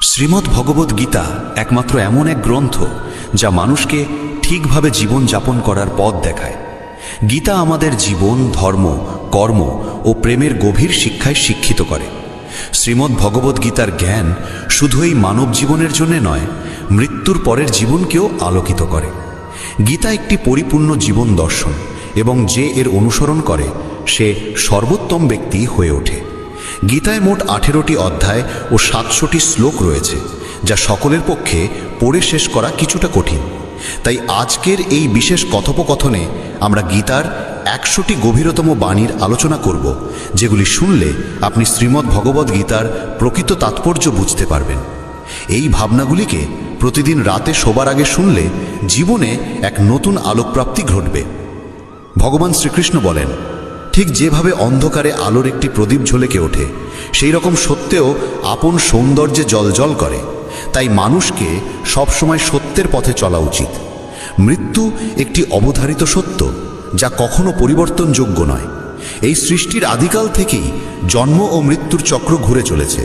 শ্রীমদ্ ভগবদ্ গীতা একমাত্র এমন এক গ্রন্থ যা মানুষকে ঠিকভাবে জীবন যাপন করার পথ দেখায়। গীতা আমাদের জীবন, ধর্ম, কর্ম ও প্রেমের গভীর শিক্ষায় শিক্ষিত করে। শ্রীমদ্ ভগবদ্ গীতার জ্ঞান শুধু এই মানব জীবনের জন্য নয়, মৃত্যুর পরের জীবনকেও আলোকিত করে। গীতা একটি পরিপূর্ণ জীবন দর্শন, এবং যে এর অনুসরণ করে সে সর্বোত্তম ব্যক্তি হয়ে ওঠে। গীতায় মোট 18টি অধ্যায় ও 700টি শ্লোক রয়েছে, যা সকলের পক্ষে পড়ে শেষ করা কিছুটা কঠিন। তাই আজকের এই বিশেষ কথোপকথনে আমরা গীতার 100টি গভীরতম বাণীর আলোচনা করব, যেগুলি শুনলে আপনি শ্রীমদ্ ভগবদ্ গীতার প্রকৃত তাৎপর্য বুঝতে পারবেন। এই ভাবনাগুলিকে প্রতিদিন রাতে শোবার আগে শুনলে জীবনে এক নতুন আলোকপ্রাপ্তি ঘটবে। ভগবান শ্রীকৃষ্ণ বলেন, ঠিক যেভাবে অন্ধকারে আলোর একটি প্রদীপ ঝলকে ওঠে, সেই রকম সত্যেও আপন সৌন্দর্যে জ্বলজ্বল করে। তাই মানুষকে সবসময় সত্যের পথে চলা উচিত। মৃত্যু একটি অবধারিত সত্য, যা কখনো পরিবর্তনযোগ্য নয়। এই সৃষ্টির আদিকাল থেকেই জন্ম ও মৃত্যুর চক্র ঘুরে চলেছে।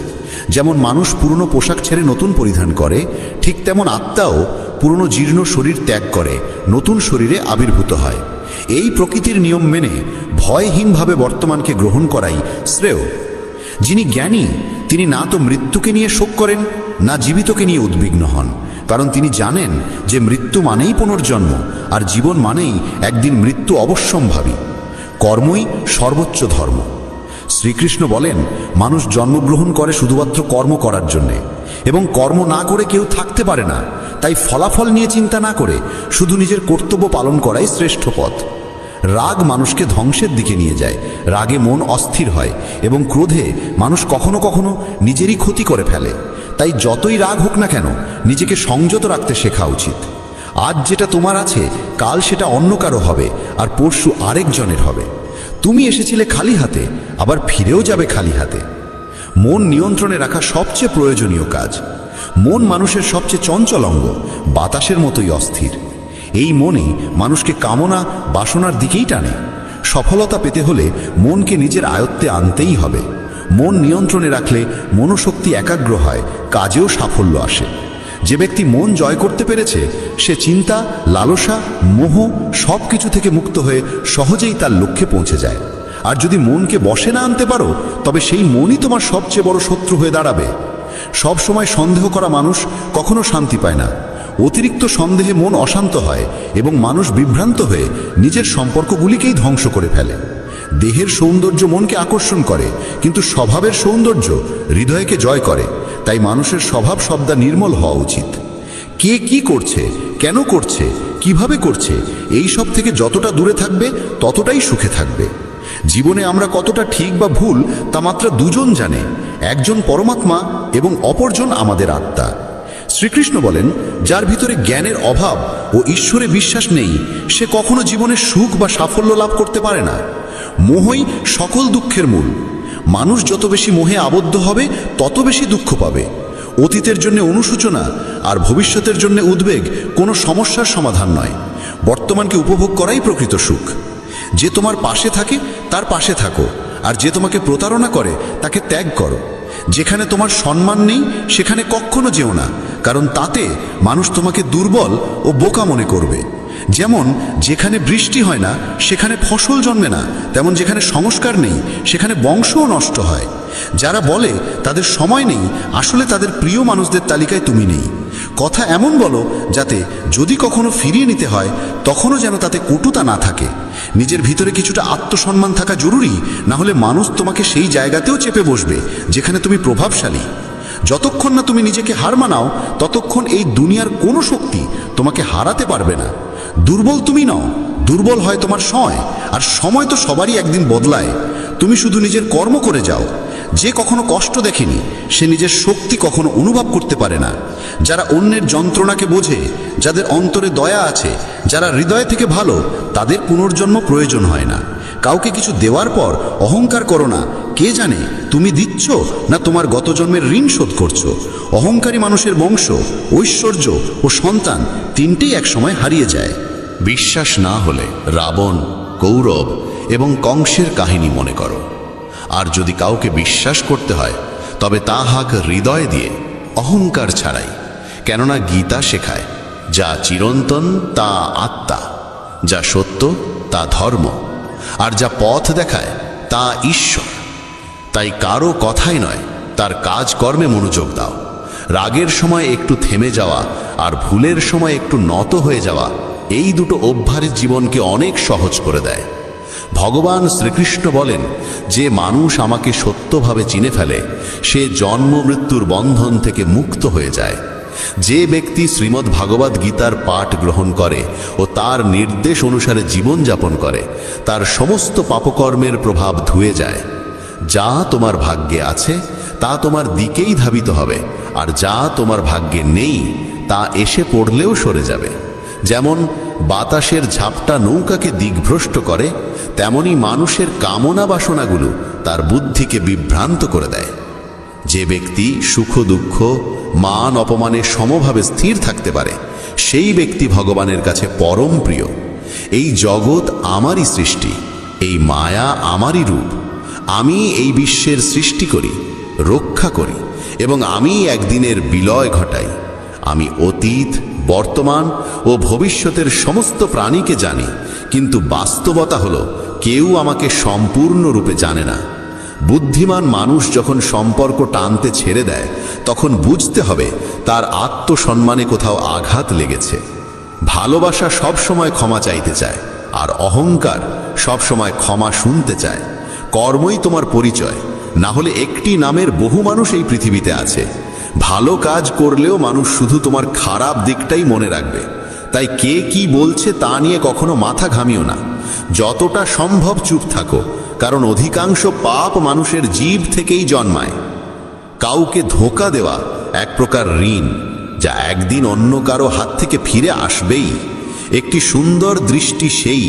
যেমন মানুষ পুরনো পোশাক ছেড়ে নতুন পরিধান করে, ঠিক তেমন আত্মাও পুরনো জীর্ণ শরীর ত্যাগ করে নতুন শরীরে আবির্ভূত হয়। এই প্রকৃতির নিয়ম মেনে ভয়হীনভাবে বর্তমানকে গ্রহণ করাই শ্রেয়। যিনি জ্ঞানী, তিনি না তো মৃত্যুকে নিয়ে শোক করেন, না জীবিতকে নিয়ে উদ্বিগ্ন হন, কারণ তিনি জানেন যে মৃত্যু মানেই পুনর্জন্ম, আর জীবন মানেই একদিন মৃত্যু অবশ্যম্ভাবী। কর্মই সর্বোচ্চ ধর্ম। শ্রীকৃষ্ণ বলেন, মানুষ জন্মগ্রহণ করে শুধুমাত্র কর্ম করার জন্যে, এবং কর্ম না করে কেউ থাকতে পারে না। তাই ফলাফল নিয়ে চিন্তা না করে শুধু নিজের কর্তব্য পালন করাই শ্রেষ্ঠ পথ। রাগ মানুষকে ধ্বংসের দিকে নিয়ে যায়। রাগে মন অস্থির হয়, এবং ক্রোধে মানুষ কখনো কখনো নিজেরই ক্ষতি করে ফেলে। তাই যতই রাগ হোক না কেন, নিজেকে সংযত রাখতে শেখা উচিত। আজ যেটা তোমার আছে, কাল সেটা অন্য কারো হবে, আর পরশু আরেকজনের হবে। তুমি এসেছিলে খালি হাতে, আবার ফিরেও যাবে খালি হাতে। মন নিয়ন্ত্রণে রাখা সবচেয়ে প্রয়োজনীয় কাজ। মন মানুষের সবচেয়ে চঞ্চল অঙ্গ, বাতাসের মতোই অস্থির। এই মনই মানুষকে কামনা, বাসনার দিকেই টানে। সফলতা পেতে হলে মনকে নিজের আয়ত্তে আনতেই হবে। মন নিয়ন্ত্রণে রাখলে মনোশক্তি একাগ্র হয়, কাজেও সাফল্য আসে। যে ব্যক্তি মন জয় করতে পেরেছে, সে চিন্তা, লালসা, মোহ সব কিছু থেকে মুক্ত হয়ে সহজেই তার লক্ষ্যে পৌঁছে যায়। আর যদি মনকে বশে না আনতে পারো, তবে সেই মনই তোমার সবচেয়ে বড় শত্রু হয়ে দাঁড়াবে। সব সময় সন্দেহ করা মানুষ কখনো শান্তি পায় না। অতিরিক্ত সন্দেহে মন অশান্ত হয়, এবং মানুষ বিভ্রান্ত হয়ে নিজের সম্পর্কগুলিকেই ধ্বংস করে ফেলে। দেহের সৌন্দর্য মনকে আকর্ষণ করে, কিন্তু স্বভাবের সৌন্দর্য হৃদয়কে জয় করে। তাই মানুষের স্বভাব সবদা নির্মল হওয়া উচিত। কে কি করছে, কেন করছে, কিভাবে করছে, এই সব থেকে যতটা দূরে থাকবে ততটাই সুখে থাকবে। জীবনে আমরা কতটা ঠিক বা ভুল তা মাত্র দুজন জানে, একজন পরমাত্মা এবং অপরজন আমাদের আত্মা। শ্রীকৃষ্ণ বলেন, যার ভিতরে জ্ঞানের অভাব ও ঈশ্বরে বিশ্বাস নেই, সে কখনো জীবনে সুখ বা সাফল্য লাভ করতে পারে না। মোহই সকল দুঃখের মূল। মানুষ যত বেশি মোহে আবদ্ধ হবে, তত বেশি দুঃখ পাবে। অতীতের জন্য অনুশোচনা আর ভবিষ্যতের জন্য উদ্বেগ কোনো সমস্যার সমাধান নয়। বর্তমানকে উপভোগ করাই প্রকৃত সুখ। যে তোমার পাশে থাকে তার পাশে থাকো, আর যে তোমাকে প্রতারণা করে তাকে ত্যাগ করো। যেখানে তোমার সম্মান নেই, সেখানে কখনো যেও না, কারণ তাতে মানুষ তোমাকে দুর্বল ও বোকা মনে করবে। যেমন যেখানে বৃষ্টি হয় না, সেখানে ফসল জন্মে না, তেমন যেখানে সংস্কার নেই, সেখানে বংশও নষ্ট হয়। যারা বলে তাদের সময় নেই, আসলে তাদের প্রিয় মানুষদের তালিকায় তুমি নেই। কথা এমন বলো যাতে যদি কখনো ফিরিয়ে নিতে হয়, তখনও যেন তাতে কটুতা না থাকে। নিজের ভিতরে কিছুটা আত্মসম্মান থাকা জরুরি, না হলে মানুষ তোমাকে সেই জায়গাতেও চেপে বসবে যেখানে তুমি প্রভাবশালী। যতক্ষণ না তুমি নিজেকে হার মানাও, ততক্ষণ এই দুনিয়ার কোনো শক্তি তোমাকে হারাতে পারবে না। দুর্বল তুমি নও, দুর্বল হয় তোমার সময়, আর সময় তো সবারই একদিন বদলায়। তুমি শুধু নিজের কর্ম করে যাও। যে কখনো কষ্ট দেখেনি, সে নিজের শক্তি কখনো অনুভব করতে পারে না। যারা অন্যের যন্ত্রণাকে বোঝে, যাদের অন্তরে দয়া আছে, যারা হৃদয় থেকে ভালো, তাদের পুনর্জন্ম প্রয়োজন হয় না। কাউকে কিছু দেওয়ার পর অহংকার করো না। কে জানে তুমি দিচ্ছ না তোমার গত জন্মের ঋণ শোধ করছো। অহংকারী মানুষের বংশ, ঐশ্বর্য ও সন্তান তিনটেই একসময় হারিয়ে যায়। বিশ্বাস না হলে রাবণ, কৌরব এবং কংসের কাহিনী মনে করো। আর যদি কাউকে বিশ্বাস করতে হয়, তবে তা হাক হৃদয় দিয়ে, অহংকার ছাড়াই। কেননা গীতা শেখায়, যা চিরন্তন তা আত্মা, যা সত্য তা ধর্ম, আর যা পথ দেখায় তা ঈশ্বর। তাই কারো কথাই নয়, তার কাজকর্মে মনোযোগ দাও। রাগের সময় একটু থেমে যাওয়া আর ভুলের সময় একটু নত হয়ে যাওয়া, এই দুটো অভ্যাস জীবনকে অনেক সহজ করে দেয়। ভগবান শ্রীকৃষ্ণ বলেন, যে মানুষ আমাকে সত্যভাবে চিনে ফেলে সে জন্ম মৃত্যুর বন্ধন থেকে মুক্ত হয়ে যায়। যে ব্যক্তি শ্রীমদ্ ভাগবত গীতার পাঠ গ্রহণ করে ও তার নির্দেশ অনুসারে জীবনযাপন করে, তার সমস্ত পাপকর্মের প্রভাব ধুয়ে যায়। যা তোমার ভাগ্যে আছে তা তোমার দিকেই ধাবিত হবে, আর যা তোমার ভাগ্যে নেই তা এসে পড়লেও সরে যাবে। যেমন বাতাসের ঝাপটা নৌকাকে দিকভ্রষ্ট করে, তেমনি মানুষের কামনা বাসনাগুলো তার বুদ্ধিকে বিভ্রান্ত করে দেয়। যে ব্যক্তি সুখ দুঃখ মান অপমানে সমভাবে স্থির থাকতে পারে, সেই ব্যক্তি ভগবানের কাছে পরম প্রিয়। এই জগৎ আমারই সৃষ্টি, এই মায়া আমারই রূপ। আমি এই বিশ্বের সৃষ্টি করি, রক্ষা করি এবং আমি একদিনের বিলয় ঘটাই। আমি অতীত, বর্তমান ও ভবিষ্যতের সমস্ত প্রাণীকে জানি, কিন্তু বাস্তবতা হলো কেউ আমাকে সম্পূর্ণরূপে জানে না। বুদ্ধিমান মানুষ যখন সম্পর্ক টানতে ছেড়ে দেয়, তখন বুঝতে হবে তার আত্মসম্মানে কোথাও আঘাত লেগেছে। ভালোবাসা সবসময় ক্ষমা চাইতে চায়, আর অহংকার সবসময় ক্ষমা শুনতে চায়। কর্মই তোমার পরিচয়, না হলে একটি নামের বহু মানুষ এই পৃথিবীতে আছে। ভালো কাজ করলেও মানুষ শুধু তোমার খারাপ দিকটাই মনে রাখবে। তাই কে কি বলছে তা নিয়ে কখনো মাথা ঘামিও না। যতটা সম্ভব চুপ থাকো, কারণ অধিকাংশ পাপ মানুষের জীব থেকেই জন্মায়। কাউকে ধোঁকা দেওয়া এক প্রকার ঋণ, যা একদিন অন্য কারো হাত থেকে ফিরে আসবেই। একটি সুন্দর দৃষ্টি সেই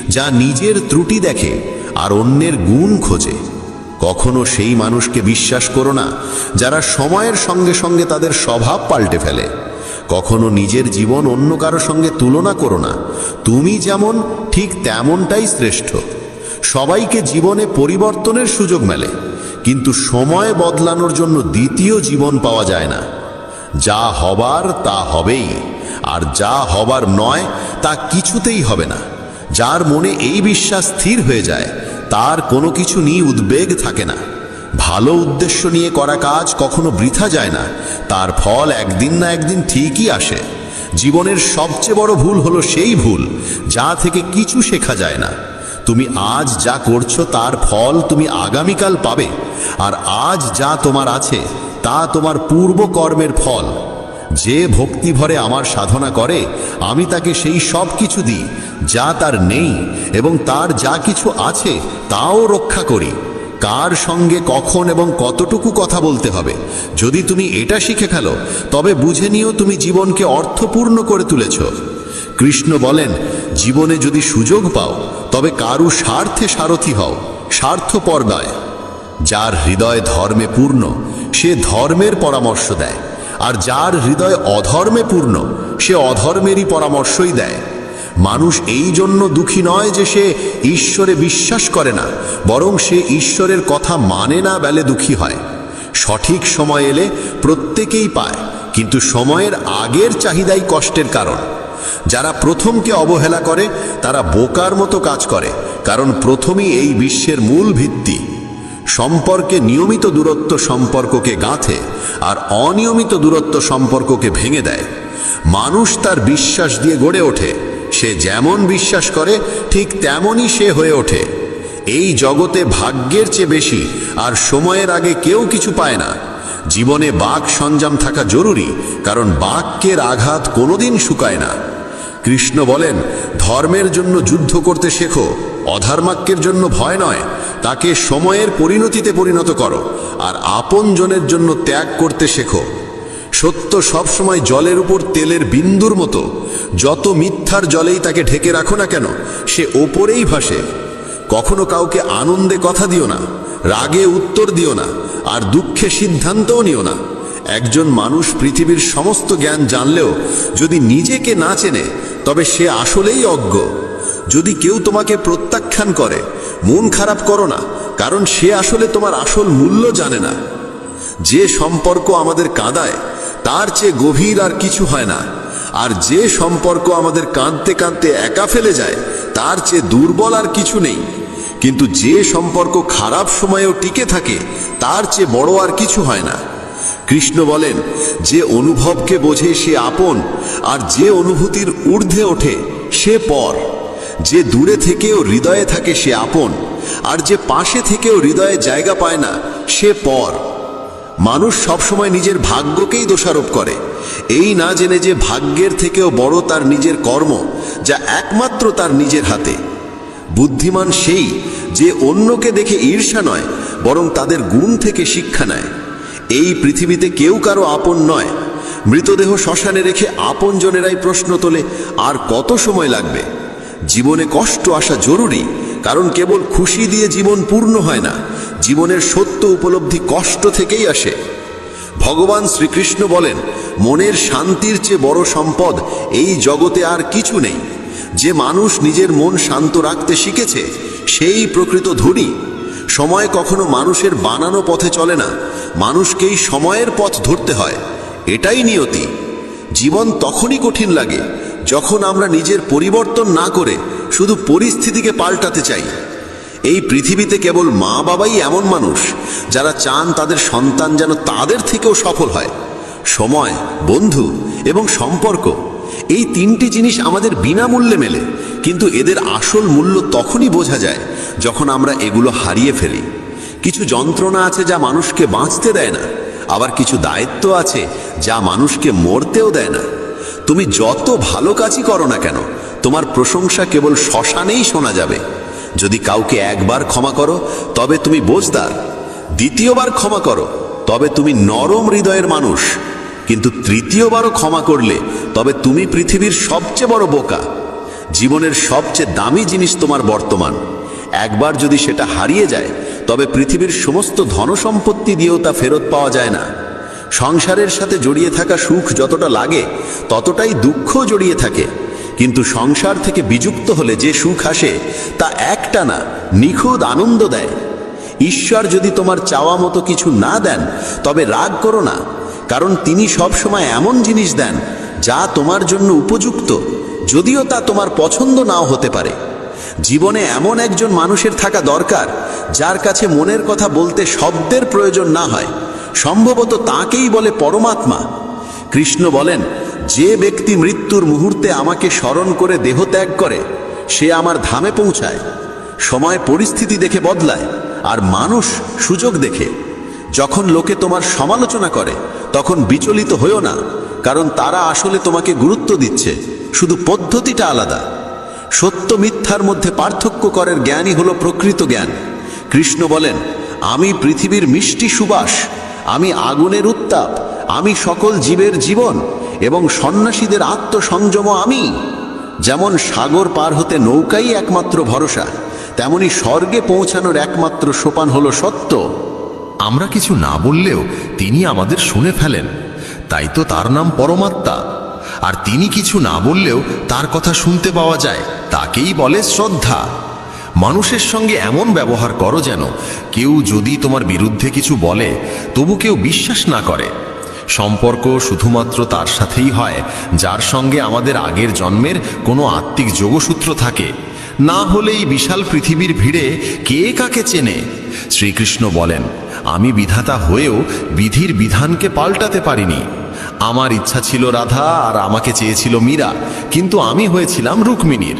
যা নিজের ত্রুটি দেখে আর অন্যের গুণ খোঁজে। কখনো সেই মানুষকে বিশ্বাস করো না যারা সময়ের সঙ্গে সঙ্গে তাদের স্বভাব পাল্টে ফেলে। কখনো নিজের জীবন অন্য কারো সঙ্গে তুলনা করো না। তুমি যেমন ঠিক তেমনটাই শ্রেষ্ঠ। সবাইকে জীবনে পরিবর্তনের সুযোগ মেলে, কিন্তু সময় বদলানোর জন্য দ্বিতীয় জীবন পাওয়া যায় না। যা হবার তা হবেই, আর যা হবার নয় তা কিছুতেই হবে না। যার মনে এই বিশ্বাস স্থির হয়ে যায়, তার কোনো কিছু নিয়ে উদ্বেগ থাকে না। ভালো উদ্দেশ্য নিয়ে করা কাজ কখনো বৃথা যায় না, তার ফল একদিন না একদিন ঠিকই আসে। জীবনের সবচেয়ে বড় ভুল হলো সেই ভুল যা থেকে কিছু শেখা যায় না। তুমি আজ যা করছো তার ফল তুমি আগামীকাল পাবে, আর আজ যা তোমার আছে তা তোমার পূর্ব কর্মের ফল। যে ভক্তি ভরে আমার সাধনা করে, আমি তাকে সেই সব কিছু দিই যা তার নেই, এবং তার যা কিছু আছে তাও রক্ষা করি। কার সঙ্গে কখন এবং কতটুকু কথা বলতে হবে, যদি তুমি এটা শিখে ফেলো, তবে বুঝে নিও তুমি জীবনকে অর্থপূর্ণ করে তুলেছ। কৃষ্ণ বলেন, জীবনে যদি সুযোগ পাও তবে কারু স্বার্থে সারথি হও, স্বার্থপর নয়। যার হৃদয় ধর্মে পূর্ণ সে ধর্মের পরামর্শ দেয়, আর যার হৃদয় অধর্মে পূর্ণ সে অধর্মেরই পরামর্শই দেয়। মানুষ এই জন্য দুঃখী নয় যে সে ঈশ্বরে বিশ্বাস করে না, বরং সে ঈশ্বরের কথা মানে না বলে দুঃখী হয়। সঠিক সময় এলে প্রত্যেকেই পায়, কিন্তু সময়ের আগের চাহিদাই কষ্টের কারণ। যারা প্রথমকে অবহেলা করে তারা বোকার মতো কাজ করে, কারণ প্রথমই এই বিশ্বের মূল ভিত্তি। সম্পর্কে নিয়মিত দূরত্ব সম্পর্ককে গাঁথে, আর অনিয়মিত দূরত্ব সম্পর্ককে ভেঙে দেয়। মানুষ তার বিশ্বাস দিয়ে গড়ে ওঠে, সে যেমন বিশ্বাস করে ঠিক তেমনই সে হয়ে ওঠে। এই জগতে ভাগ্যের চেয়ে বেশি আর সময়ের আগে কেউ কিছু পায় না। জীবনে বাক সঞ্জাম থাকা জরুরি, কারণ বাক্যের আঘাত কোনোদিন শুকায় না। কৃষ্ণ বলেন, ধর্মের জন্য যুদ্ধ করতে শেখো, অধর্মাক্যের জন্য ভয় নয়। তাকে সময়ের পরিণতিতে পরিণত করো, আর আপনজনের জন্য ত্যাগ করতে শেখো। সত্য সবসময় জলের উপর তেলের বিন্দুর মতো। যত মিথ্যার জলেই তাকে ঢেকে রাখো না কেন, সে ওপরেই ভাসে। কখনো কাউকে আনন্দে কথা দিও না, রাগে উত্তর দিও না, আর দুঃখে সিদ্ধান্তও নিও না। একজন মানুষ পৃথিবীর সমস্ত জ্ঞান জানলেও যদি নিজেকে না চেনে, তবে সে আসলেই অজ্ঞ। যদি কেউ তোমাকে প্রত্যাখ্যান করে, মন খারাপ করো না, কারণ সে আসলে তোমার আসল মূল্য জানে না। যে সম্পর্ক আমাদের কাঁদায় তার চেয়ে গভীর আর কিছু হয় না। আর যে সম্পর্ক আমাদের কাঁদতে কাঁদতে একা ফেলে যায় তার চেয়ে দুর্বল আর কিছু নেই। কিন্তু যে সম্পর্ক খারাপ সময়েও টিকে থাকে তার চেয়ে বড় আর কিছু হয় না। কৃষ্ণ বলেন, যে অনুভবকে বোঝে সে আপন, আর যে অনুভূতির ঊর্ধ্বে ওঠে সে পর। যে দূরে থেকেও হৃদয়ে থাকে সে আপন, আর যে পাশে থেকেও হৃদয়ে জায়গা পায় না সে পর। মানুষ সবসময় নিজের ভাগ্যকেই দোষারোপ করে, এই না জেনে যে ভাগ্যের থেকেও বড় তার নিজের কর্ম, যা একমাত্র তার নিজের হাতে। বুদ্ধিমান সেই যে অন্যকে দেখে ঈর্ষা নয়, বরং তাদের গুণ থেকে শিক্ষা নেয়। এই পৃথিবীতে কেউ কারো আপন নয়। মৃতদেহ শ্মশানে রেখে আপনজনেরাই প্রশ্ন তোলে, আর কত সময় লাগবে? জীবনে কষ্ট আসা জরুরি, কারণ কেবল খুশি দিয়ে জীবন পূর্ণ হয় না। জীবনের সত্য উপলব্ধি কষ্ট থেকেই আসে। ভগবান শ্রীকৃষ্ণ বলেন, মনের শান্তির চেয়ে বড় সম্পদ এই জগতে আর কিছু নেই। যে মানুষ নিজের মন শান্ত রাখতে শিখেছে সেই প্রকৃত ধনী। সময় কখনো মানুষের বানানো পথে চলে না, মানুষকেই সময়ের পথ ধরতে হয়, এটাই নিয়তি। জীবন তখনই কঠিন লাগে যখন আমরা নিজের পরিবর্তন না করে শুধু পরিস্থিতিকে পাল্টাতে চাই। এই পৃথিবীতে কেবল মা বাবাই এমন মানুষ যারা চান তাদের সন্তান যেন তাদের থেকেও সফল হয়। সময়, বন্ধু এবং সম্পর্ক, এই তিনটি জিনিস আমাদের বিনামূল্যে মেলে, কিন্তু এদের আসল মূল্য তখনই বোঝা যায় যখন আমরা এগুলো হারিয়ে ফেলি। কিছু যন্ত্রণা আছে যা মানুষকে বাঁচতে দেয় না, আবার কিছু দায়িত্ব আছে যা মানুষকে মরতেও দেয় না। তুমি যত ভালো কাজই করো না কেন, তোমার প্রশংসা কেবল শ্মশানেই শোনা যাবে। যদি কাউকে একবার ক্ষমা করো তবে তুমি বোঝদার, দ্বিতীয়বার ক্ষমা করো তবে তুমি নরম হৃদয়ের মানুষ, কিন্তু তৃতীয়বারও ক্ষমা করলে তবে তুমি পৃথিবীর সবচেয়ে বড় বোকা। জীবনের সবচেয়ে দামি জিনিস তোমার বর্তমান। একবার যদি সেটা হারিয়ে যায় তবে পৃথিবীর সমস্ত ধনসম্পত্তি দিয়েও তা ফেরত পাওয়া যায় না। সংসারের সাথে জড়িয়ে থাকা সুখ যতটা লাগে ততটাই দুঃখ জড়িয়ে থাকে, কিন্তু সংসার থেকে বিযুক্ত হলে যে সুখ আসে তা একটানা নিখুঁত আনন্দ দেয়। ঈশ্বর যদি তোমার চাওয়া মতো কিছু না দেন তবে রাগ করো না, কারণ তিনি সবসময় এমন জিনিস দেন যা তোমার জন্য উপযুক্ত, যদিও তা তোমার পছন্দ নাও হতে পারে। জীবনে এমন একজন মানুষের থাকা দরকার যার কাছে মনের কথা বলতে শব্দের প্রয়োজন না হয়, সম্ভবত তাকেই বলে পরমাত্মা। কৃষ্ণ বলেন, যে ব্যক্তি মৃত্যুর মুহূর্তে আমাকে স্মরণ করে দেহ ত্যাগ করে সে আমার ধামে পৌঁছায়। সময় পরিস্থিতি দেখে বদলায়, আর মানুষ সুযোগ দেখে। যখন লোকে তোমার সমালোচনা করে তখন বিচলিত হইও না, কারণ তারা আসলে তোমাকে গুরুত্ব দিচ্ছে, শুধু পদ্ধতিটা আলাদা। সত্য মিথ্যার মধ্যে পার্থক্য করার জ্ঞানই হলো প্রকৃত জ্ঞান। কৃষ্ণ বলেন, আমি পৃথিবীর মিষ্টি সুবাস, আমি আগুনের উত্তাপ, আমি সকল জীবের জীবন এবং সন্ন্যাসীদের আত্মসংযম আমি। যেমন সাগর পার হতে নৌকাই একমাত্র ভরসা, তেমনি স্বর্গে পৌঁছানোর একমাত্র সোপান হলো সত্য। আমরা কিছু না বললেও তিনি আমাদের শুনে ফেলেন, তাই তো তার নাম পরমাত্মা। আর তিনি কিছু না বললেও তার কথা শুনতে পাওয়া যায়, তাকেই বলে শ্রদ্ধা। মানুষের সঙ্গে এমন ব্যবহার করো যেন কেউ যদি তোমার বিরুদ্ধে কিছু বলে তবু কেউ বিশ্বাস না করে। সম্পর্ক শুধুমাত্র তার সাথেই হয় যার সঙ্গে আমাদের আগের জন্মের কোনো আত্মিক যোগসূত্র থাকে, না হলে এই বিশাল পৃথিবীর ভিড়ে কে কাকে চেনে। শ্রীকৃষ্ণ বলেন, আমি বিধাতা হয়েও বিধির বিধানকে পাল্টাতে পারিনি। আমার ইচ্ছা ছিল রাধা আর আমাকে চেয়েছিল মীরা, কিন্তু আমি হয়েছিলাম রুক্মিণীর।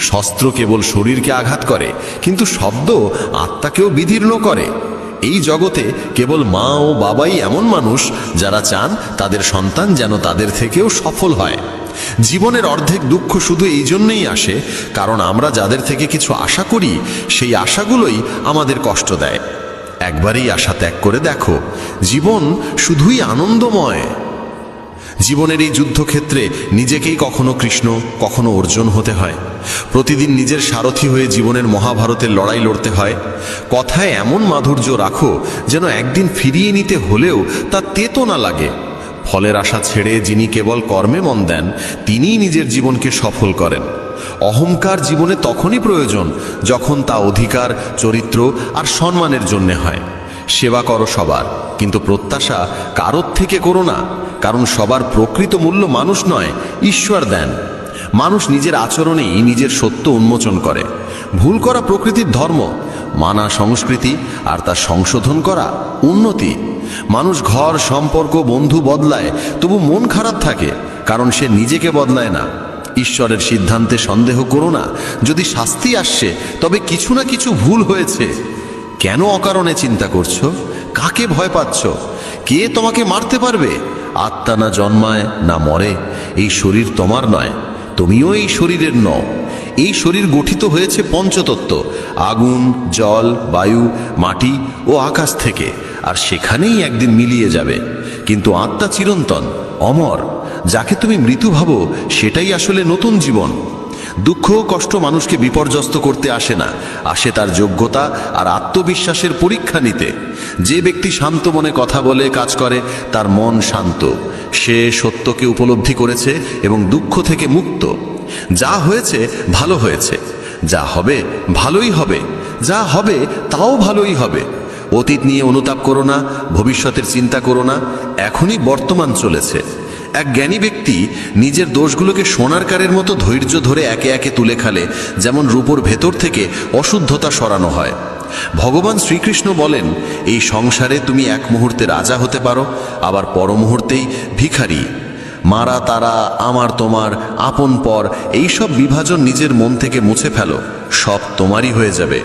শস্ত্র কেবল শরীরকে আঘাত করে, কিন্তু শব্দ আত্মাকেও বিদীর্ণ করে। এই জগতে কেবল মা ও বাবাই এমন মানুষ যারা চান তাদের সন্তান যেন তাদের থেকেও সফল হয়। জীবনের অর্ধেক দুঃখ শুধু এই জন্যই আসে কারণ আমরা যাদের থেকে কিছু আশা করি সেই আশাগুলোই আমাদের কষ্ট দেয়। একবারই আশা ত্যাগ করে দেখো, জীবন শুধুই আনন্দময়। জীবনের এই যুদ্ধক্ষেত্রে নিজেকেই কখনো কৃষ্ণ কখনো অর্জুন হতে হয়। প্রতিদিন নিজের সারথি হয়ে জীবনের মহাভারতের লড়াই লড়তে হয়। কথায় এমন মাধুর্য রাখো যেন একদিন ফিরিয়ে নিতে হলেও তা তেতো না লাগে। ফলের আশা ছেড়ে যিনি কেবল কর্মে মন দেন তিনিই নিজের জীবনকে সফল করেন। অহংকার জীবনে তখনই প্রয়োজন যখন তা অধিকার, চরিত্র আর সম্মানের জন্যে হয়। সেবা করো সবার, কিন্তু প্রত্যাশা কারোর থেকে করো না, কারণ সবার প্রকৃত মূল্য মানুষ নয়, ঈশ্বর দেন। মানুষ নিজের আচরণেই নিজের সত্য উন্মোচন করে। ভুল করা প্রকৃতির ধর্ম, মানা সংস্কৃতি, আর তা সংশোধন করা উন্নতি। মানুষ ঘর, সম্পর্ক, বন্ধু বদলায়, তবু মন খারাপ থাকে, কারণ সে নিজেকে বদলায় না। ঈশ্বরের সিদ্ধান্তে সন্দেহ করো না। যদি শাস্তি আসছে, তবে কিছু না কিছু ভুল হয়েছে। কেন অকারণে চিন্তা করছো? কাকে ভয় পাচ্ছ? কে তোমাকে মারতে পারবে? আত্মা না জন্মায় না মরে। এই শরীর তোমার নয়, তুমিও এই শরীরের নও। এই শরীর গঠিত হয়েছে পঞ্চতত্ত্ব, আগুন, জল, বায়ু, মাটি ও আকাশ থেকে, আর সেখানেই একদিন মিলিয়ে যাবে। কিন্তু আত্মা চিরন্তন, অমর। যাকে তুমি মৃত্যু ভাবো, সেটাই আসলে নতুন জীবন। দুঃখ ও কষ্ট মানুষকে বিপর্যস্ত করতে আসে না, আসে তার যোগ্যতা আর আত্মবিশ্বাসের পরীক্ষা নিতে। যে ব্যক্তি শান্ত মনে কথা বলে, কাজ করে, তার মন শান্ত। সে সত্যকে উপলব্ধি করেছে এবং দুঃখ থেকে মুক্ত। যা হয়েছে ভালো হয়েছে, যা হবে ভালোই হবে, যা হবে তাও ভালোই হবে। অতীত নিয়ে অনুতাপ করো না, ভবিষ্যতের চিন্তা করো না, এখনই বর্তমান চলেছে। এক জ্ঞানী ব্যক্তি নিজের দোষগুলোকে সোনার কারের মতো ধৈর্য ধরে একে একে তুলে খালে, যেমন রূপোর ভেতর থেকে অশুদ্ধতা সরানো হয়। ভগবান শ্রীকৃষ্ণ বলেন, এই সংসারে তুমি এক মুহূর্তে রাজা হতে পারো, আবার পর মুহূর্তেই ভিখারি। মারা তারা, আমার তোমার, আপন পর, এইসব বিভাজন নিজের মন থেকে মুছে ফেলো, সব তোমারই হয়ে যাবে।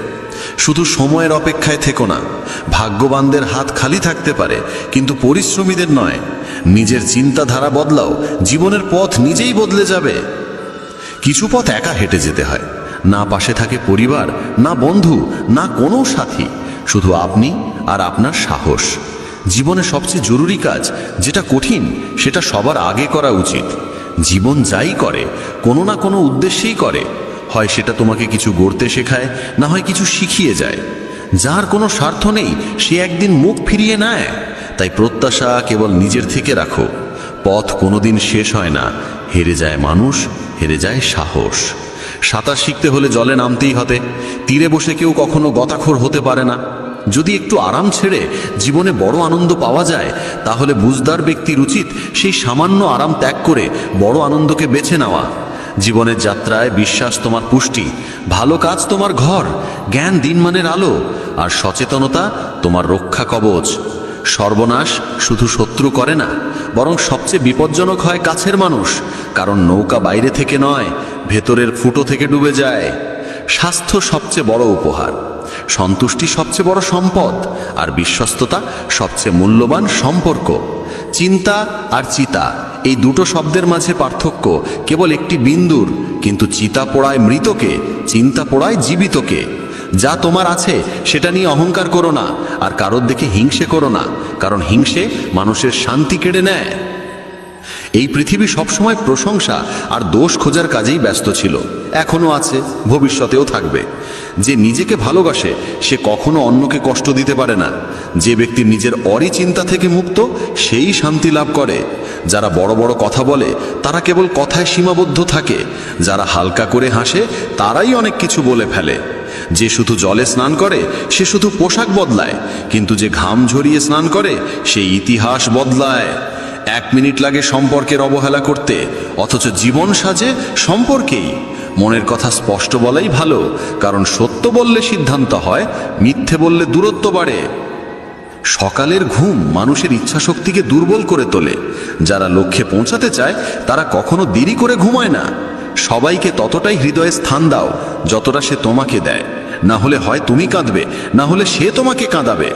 শুধু সময়ের অপেক্ষায় থেকো না। ভাগ্যবানদের হাত খালি থাকতে পারে, কিন্তু পরিশ্রমীদের নয়। নিজের চিন্তাধারা বদলাও, জীবনের পথ নিজেই বদলে যাবে। কিছু পথ একা হেঁটে যেতে হয়, না পাশে থাকে পরিবার, না বন্ধু, না কোনো সাথী, শুধু আপনি আর আপনার সাহস। জীবনে সবচেয়ে জরুরি কাজ যেটা কঠিন, সেটা সবার আগে করা উচিত। জীবন যাই করে, কোনো না কোনো উদ্দেশ্যেই করে। হয় সেটা তোমাকে কিছু গড়তে শেখায়, না হয় কিছু শিখিয়ে যায়। যার কোনো স্বার্থ নেই, সে একদিন মুখ ফিরিয়ে নেয়। তাই প্রত্যাশা কেবল নিজের থেকে রাখো। পথ কোনোদিন শেষ হয় না, হেরে যায় মানুষ, হেরে যায় সাহস। সাঁতার শিখতে হলে জলে নামতেই হবে। তীরে বসে কেউ কখনো গতাখোর হতে পারে না। যদি একটু আরাম ছেড়ে জীবনে বড় আনন্দ পাওয়া যায়, তাহলে বুঝদার ব্যক্তির উচিত সেই সামান্য আরাম ত্যাগ করে বড় আনন্দকে বেছে নেওয়া। জীবনের যাত্রায় বিশ্বাস তোমার পুষ্টি, ভালো কাজ তোমার ঘর, জ্ঞান দিনমানের আলো, আর সচেতনতা তোমার রক্ষা কবচ। সর্বনাশ শুধু শত্রু করে না, বরং সবচেয়ে বিপজ্জনক হয় কাছের মানুষ, কারণ নৌকা বাইরে থেকে নয়, ভেতরের ফুটো থেকে ডুবে যায়। স্বাস্থ্য সবচেয়ে বড় উপহার, সন্তুষ্টি সবচেয়ে বড় সম্পদ, আর বিশ্বস্ততা সবচেয়ে মূল্যবান সম্পর্ক। চিন্তা আর চিতা, এই দুটো শব্দের মাঝে পার্থক্য কেবল একটি বিন্দুর, কিন্তু চিতা পোড়ায় মৃতকে, চিন্তা পোড়ায় জীবিতকে। যা তোমার আছে সেটা নিয়ে অহংকার করো না, আর কারোর দেখে হিংসে করো না, কারণ হিংসে মানুষের শান্তি কেড়ে নেয়। এই পৃথিবী সবসময় প্রশংসা আর দোষ খোঁজার কাজেই ব্যস্ত ছিল, এখনো আছে, ভবিষ্যতেও থাকবে। যে নিজেকে ভালোবাসে সে কখনো অন্যকে কষ্ট দিতে পারে না। যে ব্যক্তি নিজের অরিচিন্তা থেকে মুক্ত, সেই শান্তি লাভ করে। যারা বড় বড় কথা বলে তারা কেবল কথায় সীমাবদ্ধ থাকে। যারা হালকা করে হাসে তারাই অনেক কিছু বলে ফেলে। যে শুধু জলে স্নান করে সে শুধু পোশাক বদলায়, কিন্তু যে ঘাম ঝরিয়ে স্নান করে সে ইতিহাস বদলায়। 1 মিনিট লাগে সম্পর্কের অবহেলা করতে, অথচ জীবন সাজে সম্পর্কেই। মনের কথা স্পষ্ট বলাই ভালো, কারণ সত্য বললে সিদ্ধান্ত হয়, মিথ্যে বললে দূরত্ব বাড়ে। সকালের ঘুম মানুষের ইচ্ছাশক্তিকে দুর্বল করে তোলে। যারা লক্ষ্যে পৌঁছাতে চায় তারা কখনো দেরি করে ঘুমায় না। সবাইকে ততটাই হৃদয়ে স্থান দাও যতটা সে তোমাকে দেয়, না হলে হয় তুমি কাঁদবে, না হলে সে তোমাকে কাঁদাবে।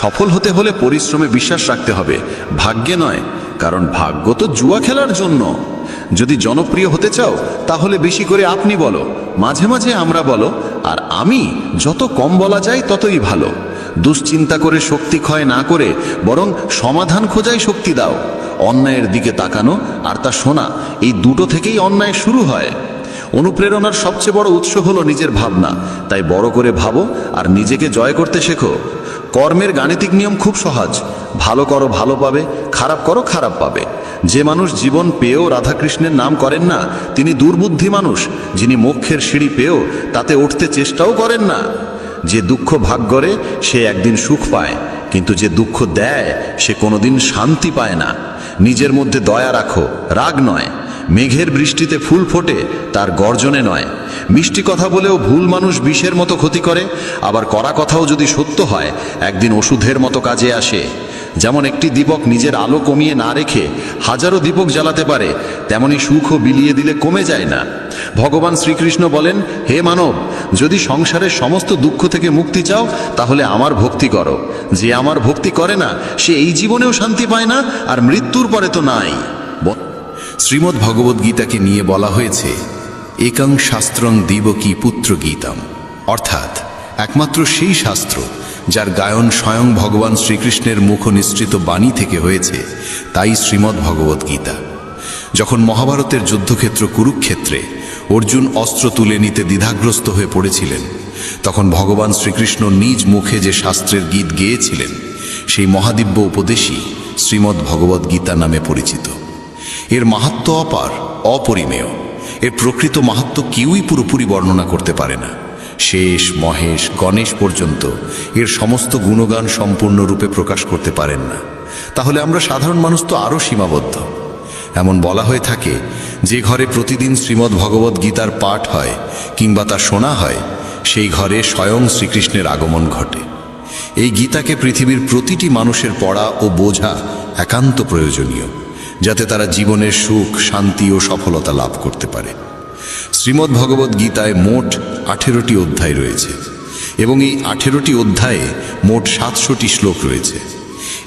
সফল হতে হলে পরিশ্রমে বিশ্বাস রাখতে হবে, ভাগ্যে নয়, কারণ ভাগ্য তো জুয়া খেলার জন্য। যদি জনপ্রিয় হতে চাও তাহলে বেশি করে আপনি বলো, মাঝে মাঝে আমরা বলো, আর আমি যত কম বলা যায় ততই ভালো। দুশ্চিন্তা করে শক্তি ক্ষয় না করে বরং সমাধান খোঁজাই শক্তি দাও। অন্যায়ের দিকে তাকানো আর তা শোনা, এই দুটো থেকেই অন্যায় শুরু হয়। অনুপ্রেরণার সবচেয়ে বড় উৎস হলো নিজের ভাবনা। তাই বড় করে ভাবো আর নিজেকে জয় করতে শেখো। কর্মের গাণিতিক নিয়ম খুব সহজ, ভালো করো ভালো পাবে, খারাপ করো খারাপ পাবে। যে মানুষ জীবন পেয়েও রাধাকৃষ্ণের নাম করেন না, তিনি দুর্বুদ্ধি মানুষ। যিনি মোক্ষের সিঁড়ি পেয়েও তাতে উঠতে চেষ্টাও করেন না। যে দুঃখ ভাগ করে সে একদিন সুখ পায়, কিন্তু যে দুঃখ দেয় সে কোনোদিন শান্তি পায় না। নিজের মধ্যে দয়া রাখো, রাগ নয়। মেঘের বৃষ্টিতে ফুল ফোটে, তার গর্জনে নয়। মিষ্টি কথা বলেও ভুল মানুষ বিষের মতো ক্ষতি করে, আবার কড়া কথাও যদি সত্য হয় একদিন ওষুধের মতো কাজে আসে। যেমন একটি দীপক নিজের আলো কমিয়ে না রেখে হাজারো দীপক জ্বালাতে পারে, তেমনি সুখও বিলিয়ে দিলে কমে যায় না। ভগবান শ্রীকৃষ্ণ বলেন, হে মানব, যদি সংসারের সমস্ত দুঃখ থেকে মুক্তি চাও তাহলে আমার ভক্তি করো। যে আমার ভক্তি করে না সে এই জীবনেও শান্তি পায় না, আর মৃত্যুর পরে তো নাই। শ্রীমদ্ ভগবদ্ গীতাকে নিয়ে বলা হয়েছে একং শাস্ত্রং দিবকী পুত্র গীতাম, অর্থাৎ একমাত্র সেই শাস্ত্র যার গায়ন স্বয়ং ভগবান শ্রীকৃষ্ণের মুখ নিঃসৃত বাণী থেকে হয়েছে, তাই শ্রীমদ্ ভগবদ্ গীতা। যখন মহাভারতের যুদ্ধক্ষেত্র কুরুক্ষেত্রে অর্জুন অস্ত্র তুলে নিতে দ্বিধাগ্রস্ত হয়ে পড়েছিলেন, তখন ভগবান শ্রীকৃষ্ণ নিজ মুখে যে শাস্ত্রের গীত গেয়েছিলেন সেই মহাদিব্য উপদেশই শ্রীমদ্ ভগবদ্ গীতা নামে পরিচিত। এর মাহাত্ম্য অপার, অপরিমেয়। এর প্রকৃত মাহাত্ম্য কেউই পুরোপুরি বর্ণনা করতে পারে না। শেষ, মহেশ, গণেশ পর্যন্ত এর সমস্ত গুণগান সম্পূর্ণরূপে প্রকাশ করতে পারেন না। তাহলে আমরা সাধারণ মানুষ তো আরও সীমাবদ্ধ। এমন বলা হয়ে থাকে, যে ঘরে প্রতিদিন শ্রীমদ্ ভগবদ্ গীতার পাঠ হয় কিংবা তা শোনা হয়, সেই ঘরে স্বয়ং শ্রীকৃষ্ণের আগমন ঘটে। এই গীতাকে পৃথিবীর প্রতিটি মানুষের পড়া ও বোঝা একান্ত প্রয়োজনীয়, যাতে তারা জীবনের সুখ, শান্তি ও সফলতা লাভ করতে পারে। শ্রীমদ্ ভগবদ্ গীতায় মোট 18টি অধ্যায় রয়েছে এবং এই 18টি অধ্যায়ে মোট 700টি শ্লোক রয়েছে।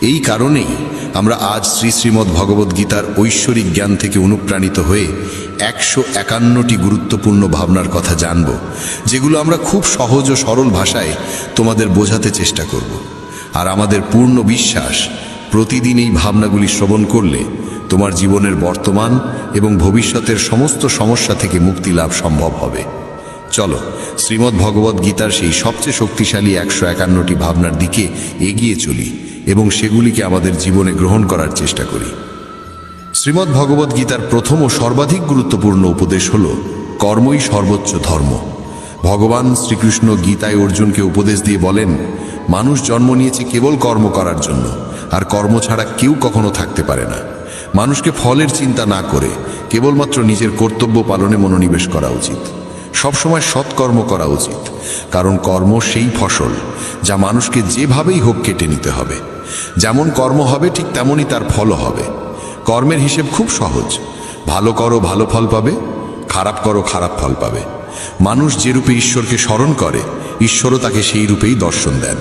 এই কারণেই আমরা আজ শ্রীমদ্ ভগবদ্ গীতার ঐশ্বরিক জ্ঞান থেকে অনুপ্রাণিত হয়ে 151টি গুরুত্বপূর্ণ ভাবনার কথা জানব, যেগুলো আমরা খুব সহজ ও সরল ভাষায় তোমাদের বোঝাতে চেষ্টা করব। আর আমাদের পূর্ণ বিশ্বাস, প্রতিদিন এই ভাবনাগুলি শ্রবণ করলে তোমার জীবনের বর্তমান এবং ভবিষ্যতের সমস্ত সমস্যা থেকে মুক্তি লাভ সম্ভব হবে। চলো শ্রীমদ্ ভগবদ্ গীতার সেই সবচেয়ে শক্তিশালী 151টি ভাবনার দিকে এগিয়ে চলি এবং সেগুলিকে আমাদের জীবনে গ্রহণ করার চেষ্টা করি। শ্রীমদ্ ভগবদ্ গীতার প্রথম ও সর্বাধিক গুরুত্বপূর্ণ উপদেশ হল কর্মই সর্বোচ্চ ধর্ম। ভগবান শ্রীকৃষ্ণ গীতায় অর্জুনকে উপদেশ দিয়ে বলেন, মানুষ জন্ম নিয়েছে কেবল কর্ম করার জন্য, আর কর্ম ছাড়া কেউ কখনো থাকতে পারে না। মানুষকে ফলের চিন্তা না করে কেবলমাত্র নিজের কর্তব্য পালনে মনোনিবেশ করা উচিত। সবসময় সৎকর্ম করা উচিত, কারণ কর্ম সেই ফসল যা মানুষকে যেভাবেই হোক কেটে নিতে হবে। যেমন কর্ম হবে ঠিক তেমনই তার ফলও হবে। কর্মের হিসেব খুব সহজ, ভালো করো ভালো ফল পাবে, খারাপ করো খারাপ ফল পাবে। মানুষ যে রূপে ঈশ্বরকে স্মরণ করে, ঈশ্বরও তাকে সেই রূপেই দর্শন দেন।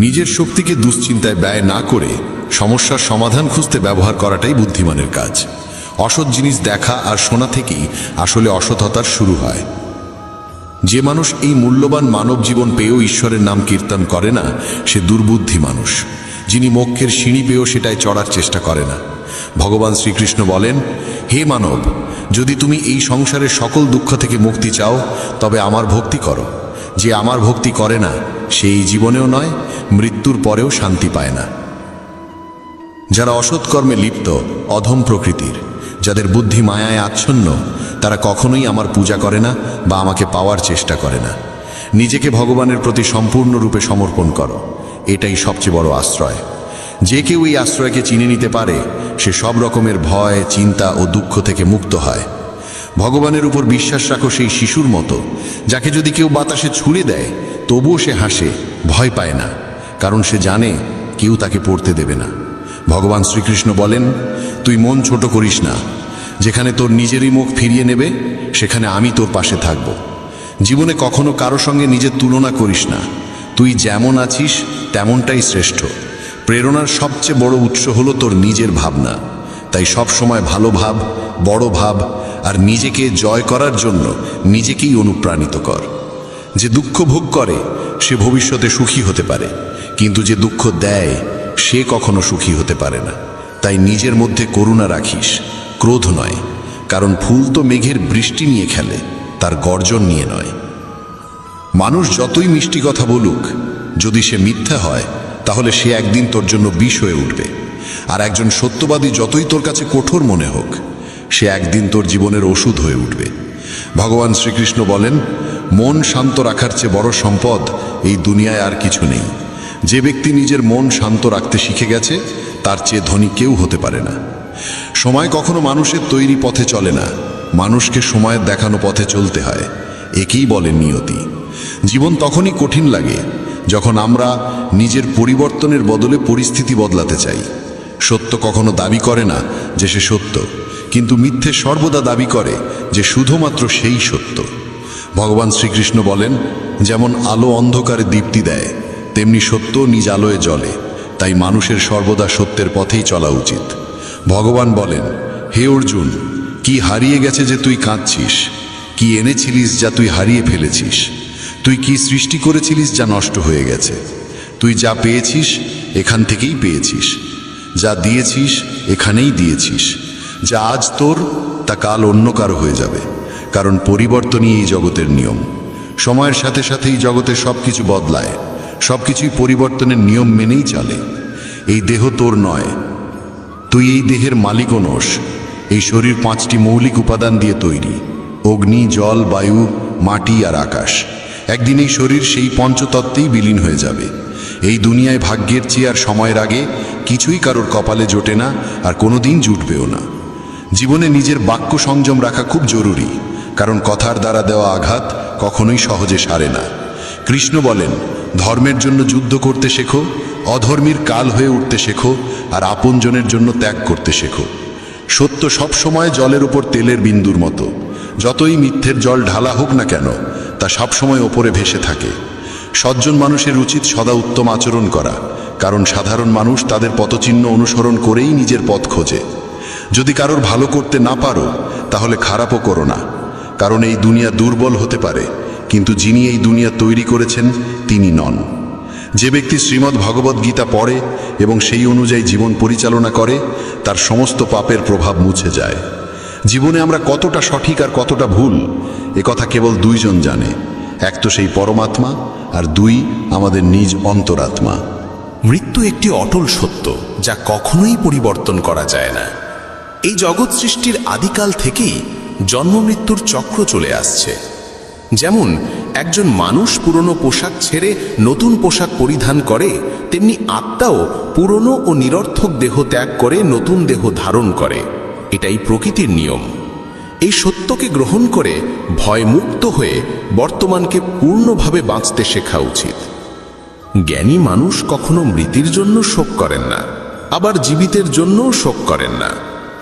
নিজের শক্তিকে দুশ্চিন্তায় ব্যয় না করে সমস্যার সমাধান খুঁজতে ব্যবহার করাটাই বুদ্ধিমানের কাজ। অসৎ জিনিস দেখা আর শোনা থেকেই আসলে অসততার শুরু হয়। যে মানুষ এই মূল্যবান মানব জীবন পেয়েও ঈশ্বরের নাম কীর্তন করে না, সে দুর্বুদ্ধি মানুষ, যিনি মোক্ষের সিঁড়ি পেয়েও সেটায় চড়ার চেষ্টা করে না। ভগবান শ্রীকৃষ্ণ বলেন, হে মানব, যদি তুমি এই সংসারের সকল দুঃখ থেকে মুক্তি চাও তবে আমার ভক্তি করো। যে আমার ভক্তি করে না সে এই জীবনেও নয়, মৃত্যুর পরেও শান্তি পায় না। যারা অসৎকর্মে লিপ্ত, অধম প্রকৃতির, যাদের বুদ্ধি মায়ায় আচ্ছন্ন, তারা কখনোই আমার পূজা করে না বা আমাকে পাওয়ার চেষ্টা করে না। নিজেকে ভগবানের প্রতি সম্পূর্ণরূপে সমর্পণ করো, এটাই সবচেয়ে বড় আশ্রয়। যে কেউ এই আশ্রয়কে চিনে নিতে পারে, সে সব রকমের ভয়, চিন্তা ও দুঃখ থেকে মুক্ত হয়। ভগবানের উপর বিশ্বাস রাখো সেই শিশুর মতো, যাকে যদি কেউ বাতাসে ছুঁড়ে দেয় তবুও সে হাসে, ভয় পায় না, কারণ সে জানে কেউ তাকে পড়তে দেবে না। ভগবান শ্রীকৃষ্ণ বলেন, তুই মন ছোট করিস না। যেখানে তোর নিজেরই মুখ ফিরিয়ে নেবে সেখানে আমি তোর পাশে থাকব। জীবনে কখনো কারো সঙ্গে নিজের তুলনা করিস না। তুই যেমন আছিস তেমনটাই শ্রেষ্ঠ। প্রেরণার সবচেয়ে বড় উৎস হলো তোর নিজের ভাবনা। তাই সব সময় ভালো ভাব, বড় ভাব, আর নিজেকে জয় করার জন্য নিজেকেই অনুপ্রাণিত কর। যে দুঃখ ভোগ করে সে ভবিষ্যতে সুখী হতে পারে, কিন্তু যে দুঃখ দেয় সে কখনো সুখী হতে পারে না। তাই নিজের মধ্যে করুণা রাখিস, ক্রোধ নয়, কারণ ফুল তো মেঘের বৃষ্টি নিয়ে খেলে, তার গর্জন নিয়ে নয়। মানুষ যতই মিষ্টি কথা বলুক, যদি সে মিথ্যা হয় তাহলে সে একদিন তোর জন্য বিষ হয়ে উঠবে। আর একজন সত্যবাদী যতই তোর কাছে কঠোর মনে হোক, সে একদিন তোর জীবনের ওষুধ হয়ে উঠবে। ভগবান শ্রীকৃষ্ণ বলেন, মন শান্ত রাখার চেয়ে বড় সম্পদ এই দুনিয়ায় আর কিছু নেই। যে ব্যক্তি নিজের মন শান্ত রাখতে শিখে গেছে তার চেয়ে ধনী কেউ হতে পারে না। সময় কখনো মানুষের তৈরি পথে চলে না, মানুষকে সময়ের দেখানো পথে চলতে হয়। একেই বলে নিয়তি। জীবন তখনই কঠিন লাগে যখন আমরা নিজের পরিবর্তনের বদলে পরিস্থিতি বদলাতে চাই। সত্য কখনো দাবি করে না যে সে সত্য, কিন্তু মিথ্যে সর্বদা দাবি করে যে শুধুমাত্র সেই সত্য। ভগবান শ্রীকৃষ্ণ বলেন, যেমন আলো অন্ধকারে দীপ্তি দেয়, তেমনি সত্য নিজ আলোয় জ্বলে। তাই মানুষের সর্বদা সত্যের পথেই চলা উচিত। ভগবান বলেন, হে অর্জুন, কি হারিয়ে গেছে যে তুই কাঁদছিস? কি এনেছিলিস যা তুই হারিয়ে ফেলেছিস? তুই কি সৃষ্টি করেছিলিস যা নষ্ট হয়ে গেছে? তুই যা পেয়েছিস এখান থেকেই পেয়েছিস, যা দিয়েছিস এখানেই দিয়েছিস। যা আজ তোর তা কাল অন্য কারো হয়ে যাবে, কারণ পরিবর্তনই এই জগতের নিয়ম। সময়ের সাথে সাথেই জগতে সব কিছু বদলায়, সব কিছুই পরিবর্তনের নিয়ম মেনেই চলে। এই দেহ তোর নয়, তুই এই দেহের মালিকও নোস। এই শরীর 5টি মৌলিক উপাদান দিয়ে তৈরি: অগ্নি, জল, বায়ু, মাটি আর আকাশ। একদিন এই শরীর সেই পঞ্চতত্ত্বেই বিলীন হয়ে যাবে। এই দুনিয়ায় ভাগ্যের চেয়ে আর সময়ের আগে কিছুই কারোর কপালে জোটে না, আর কোনোদিন জুটবেও না। জীবনে নিজের বাক্য সংযম রাখা খুব জরুরি, কারণ কথার দ্বারা দেওয়া আঘাত কখনোই সহজে সারে না। কৃষ্ণ বলেন, ধর্মের জন্য যুদ্ধ করতে শেখো, অধর্মীর কাল হয়ে উঠতে শেখো, আর আপনজনের জন্য ত্যাগ করতে শেখো। সত্য সব সময় জলের উপর তেলের বিন্দুর মতো। যতই মিথ্যের জল ঢালা হোক না কেন, তা সবসময় ওপরে ভেসে থাকে। সজ্জন মানুষের উচিত সদা উত্তম আচরণ করা, কারণ সাধারণ মানুষ তাদের পথচিহ্ন অনুসরণ করেই নিজের পথ খোঁজে। যদি কারোর ভালো করতে না পারো, তাহলে খারাপও করো না, কারণ এই দুনিয়া দুর্বল হতে পারে, কিন্তু যিনি এই দুনিয়া তৈরি করেছেন তিনি নন। যে ব্যক্তি শ্রীমদ্ ভগবদ্ গীতা পড়ে এবং সেই অনুযায়ী জীবন পরিচালনা করে, তার সমস্ত পাপের প্রভাব মুছে যায়। জীবনে আমরা কতটা সঠিক আর কতটা ভুল, কথা কেবল দুইজন জানে। এক তো সেই পরমাত্মা, আর দুই আমাদের নিজ অন্তরাত্মা। মৃত্যু একটি অটল সত্য, যা কখনোই পরিবর্তন করা যায় না। এই জগৎ সৃষ্টির আদিকাল থেকেই জন্ম মৃত্যুর চক্র চলে আসছে। যেমন একজন মানুষ পুরনো পোশাক ছেড়ে নতুন পোশাক পরিধান করে, তেমনি আত্মাও পুরনো ও নিরর্থক দেহ ত্যাগ করে নতুন দেহ ধারণ করে। এটাই প্রকৃতির নিয়ম। এই সত্যকে গ্রহণ করে ভয়মুক্ত হয়ে বর্তমানকে পূর্ণভাবে বাঁচতে শেখা উচিত। জ্ঞানী মানুষ কখনো মৃতির জন্য শোক করেন না, আবার জীবিতের জন্যও শোক করেন না,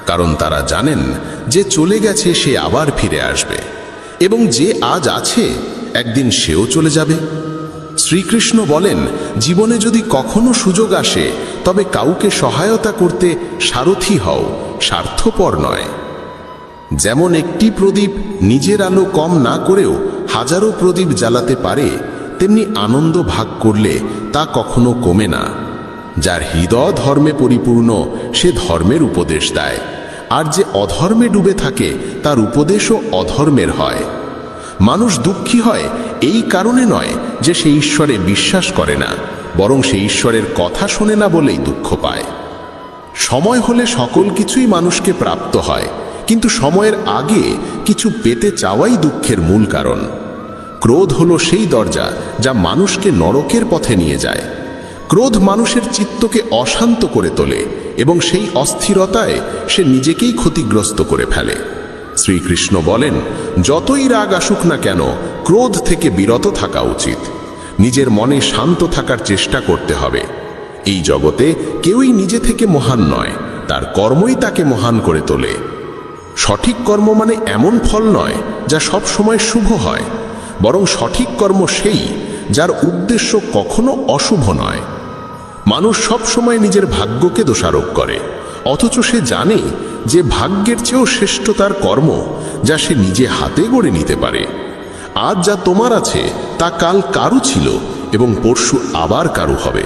কারণ তারা জানেন যে চলে গেছে সে আবার ফিরে আসবে, এবং যে আজ আছে একদিন সেও চলে যাবে। শ্রীকৃষ্ণ বলেন, জীবনে যদি কখনো সুযোগ আসে, তবে কাউকে সহায়তা করতে সারথি হও, স্বার্থপর নয়। যেমন একটি প্রদীপ নিজের আলো কম না করেও হাজারো প্রদীপ জ্বালাতে পারে, তেমনি আনন্দ ভাগ করলে তা কখনো কমে না। যার হৃদয় ধর্মে পরিপূর্ণ, সে ধর্মের উপদেশ দেয়, আর যে অধর্মে ডুবে থাকে তার উপদেশও অধর্মের হয়। মানুষ দুঃখী হয় এই কারণে নয় যে সে ঈশ্বরে বিশ্বাস করে না, বরং সে ঈশ্বরের কথা শোনে না বলেই দুঃখ পায়। সময় হলে সকল কিছুই মানুষকে প্রাপ্ত হয়, কিন্তু সময়ের আগে কিছু পেতে চাওয়াই দুঃখের মূল কারণ। ক্রোধ হলো সেই দরজা যা মানুষকে নরকের পথে নিয়ে যায়। ক্রোধ মানুষের চিত্তকে অশান্ত করে তোলে এবং সেই অস্থিরতায় সে নিজেকেই ক্ষতিগ্রস্ত করে ফেলে। শ্রীকৃষ্ণ বলেন, যতই রাগ আসুক না কেন, ক্রোধ থেকে বিরত থাকা উচিত। নিজের মনে শান্ত থাকার চেষ্টা করতে হবে। এই জগতে কেউই নিজে থেকে মহান নয়, তার কর্মই তাকে মহান করে তোলে। সঠিক কর্ম মানে এমন ফল নয় যা সব সময় শুভ হয়, বরং সঠিক কর্ম সেই যার উদ্দেশ্য কখনো অশুভ নয়। মানুষ সব সময় নিজের ভাগ্যকে দোষারোপ করে, অথচ সে জানে যে ভাগ্যের চেয়েও শ্রেষ্ঠ তার কর্ম, যা সে নিজে হাতে গড়ে নিতে পারে। আজ যা তোমার আছে তা কাল কারু ছিল এবং পরশু আবার কারু হবে।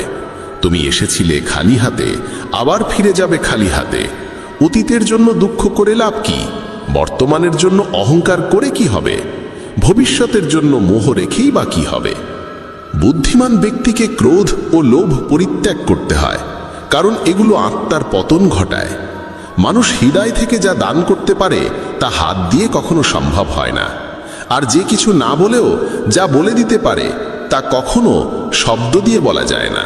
তুমি এসেছিলে খালি হাতে, আবার ফিরে যাবে খালি হাতে। অতীতের জন্য দুঃখ করে লাভ কি? বর্তমানের জন্য অহংকার করে কি হবে? ভবিষ্যতের জন্য মোহ রেখেই বা কি হবে? বুদ্ধিমান ব্যক্তিকে ক্রোধ ও লোভ পরিত্যাগ করতে হয়, কারণ এগুলো আত্মার পতন ঘটায়। মানুষ হৃদয় থেকে যা দান করতে পারে তা হাত দিয়ে কখনো সম্ভব হয় না। আর যে কিছু না বলেও যা বলে দিতে পারে তা কখনো শব্দ দিয়ে বলা যায় না।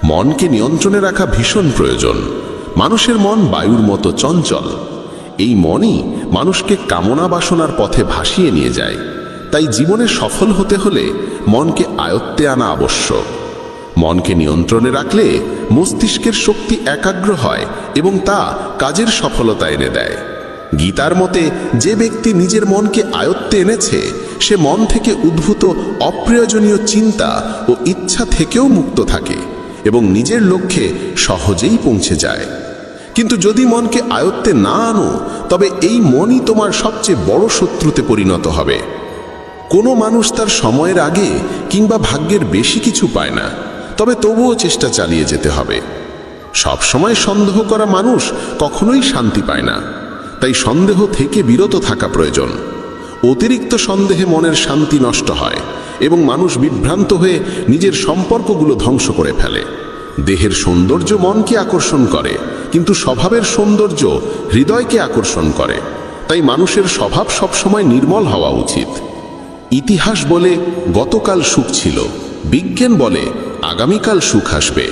মনকে নিয়ন্ত্রণে রাখা ভীষণ প্রয়োজন। মানুষের মন বায়ুর মতো চঞ্চল। এই মনই মানুষকে কামনা বাসনার পথে ভাসিয়ে নিয়ে যায়। তাই জীবনে সফল হতে হলে মনকে আয়ত্তে আনা আবশ্যক। মনকে নিয়ন্ত্রণে রাখলে মস্তিষ্কের শক্তি একাগ্র হয় এবং তা কাজের সফলতা এনে দেয়। গীতার মতে যে ব্যক্তি নিজের মনকে আয়ত্তে এনেছে সে মন থেকে উদ্ভূত অপ্রয়োজনীয় চিন্তা ও ইচ্ছা থেকেও মুক্ত থাকে এবং নিজের লক্ষ্যে সহজেই পৌঁছে যায়। কিন্তু যদি মনকে আয়ত্তে না আনো তবে এই মনই তোমার সবচেয়ে বড় শত্রুতে পরিণত হবে। কোনো মানুষ তার সময়ের আগে কিংবা ভাগ্যের বেশি কিছু পায় না, তবে তবুও চেষ্টা চালিয়ে যেতে হবে। সব সময় সন্দেহ করা মানুষ কখনোই শান্তি পায় না। তাই সন্দেহ থেকে বিরত থাকা প্রয়োজন। অতিরিক্ত সন্দেহে মনের শান্তি নষ্ট হয় এবং মানুষ বিভ্রান্ত হয়ে নিজের সম্পর্কগুলো ধ্বংস করে ফেলে। দেহের সৌন্দর্য মনকে আকর্ষণ করে, কিন্তু স্বভাবের সৌন্দর্য হৃদয়কে আকর্ষণ করে। তাই মানুষের স্বভাব সবসময় নির্মল হওয়া উচিত। ইতিহাস বলে গতকাল সুখ ছিল, বিজ্ঞান বলে আগামীকাল সুখ আসবে,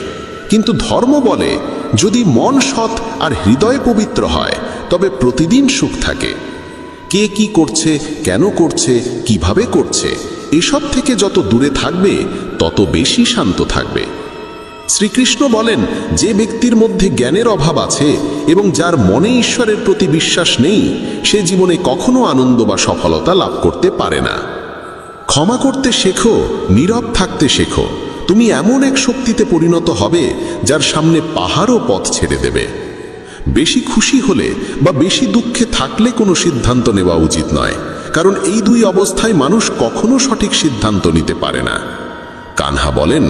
কিন্তু ধর্ম বলে যদি মন সৎ আর হৃদয় পবিত্র হয় তবে প্রতিদিন সুখ থাকে। কে কি করছে, কেন করছে, কিভাবে করছে, এসব থেকে যত দূরে থাকবে তত বেশি শান্ত থাকবে। শ্রীকৃষ্ণ বলেন, যে ব্যক্তির মধ্যে জ্ঞানের অভাব আছে এবং যার মনে ঈশ্বরের প্রতি বিশ্বাস নেই সে জীবনে কখনো আনন্দ বা সফলতা লাভ করতে পারে না। ক্ষমা করতে শেখো, নীরব থাকতে শেখো। তুমি এমন এক শক্তিতে পরিণত হবে যার সামনে পাহাড়ও পথ ছেড়ে দেবে। বেশি খুশি হলে বা বেশি দুঃখে থাকলে কোনো সিদ্ধান্ত নেওয়া উচিত নয়, কারণ এই দুই অবস্থায় মানুষ কখনো সঠিক সিদ্ধান্ত নিতে পারে না। কানহা বলেন,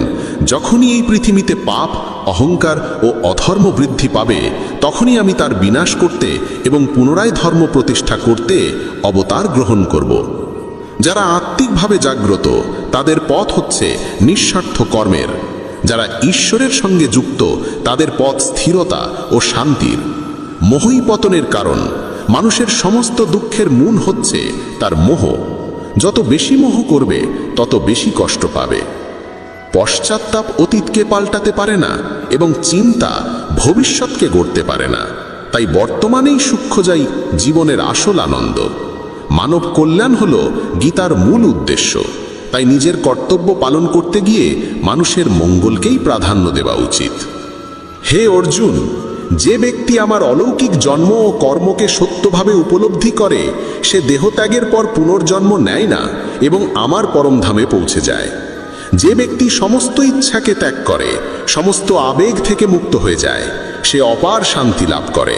যখনই এই পৃথিবীতে পাপ, অহংকার ও অধর্ম বৃদ্ধি পাবে তখনই আমি তার বিনাশ করতে এবং পুনরায় ধর্ম প্রতিষ্ঠা করতে অবতার গ্রহণ করব। যারা আত্মিকভাবে জাগ্রত তাদের পথ হচ্ছে নিঃস্বার্থ কর্মের। যারা ঈশ্বরের সঙ্গে যুক্ত তাদের পথ স্থিরতা ও শান্তির। মোহই পতনের কারণ। মানুষের সমস্ত দুঃখের মূল হচ্ছে তার মোহ। যত বেশি মোহ করবে তত বেশি কষ্ট পাবে। পশ্চাত্তাপ অতীতকে পাল্টাতে পারে না এবং চিন্তা ভবিষ্যৎকে গড়তে পারে না। তাই বর্তমানেই সূক্ষ্ম যাই জীবনের আসল আনন্দ। মানব কল্যাণ হল গীতার মূল উদ্দেশ্য। তাই নিজের কর্তব্য পালন করতে গিয়ে মানুষের মঙ্গলকেই প্রাধান্য দেওয়া উচিত। হে অর্জুন, যে ব্যক্তি আমার অলৌকিক জন্ম ও কর্মকে সত্যভাবে উপলব্ধি করে সে দেহত্যাগের পর পুনর্জন্ম নেয় না এবং আমার পরমধামে পৌঁছে যায়। যে ব্যক্তি সমস্ত ইচ্ছাকে ত্যাগ করে, সমস্ত আবেগ থেকে মুক্ত হয়ে যায়, সে অপার শান্তি লাভ করে।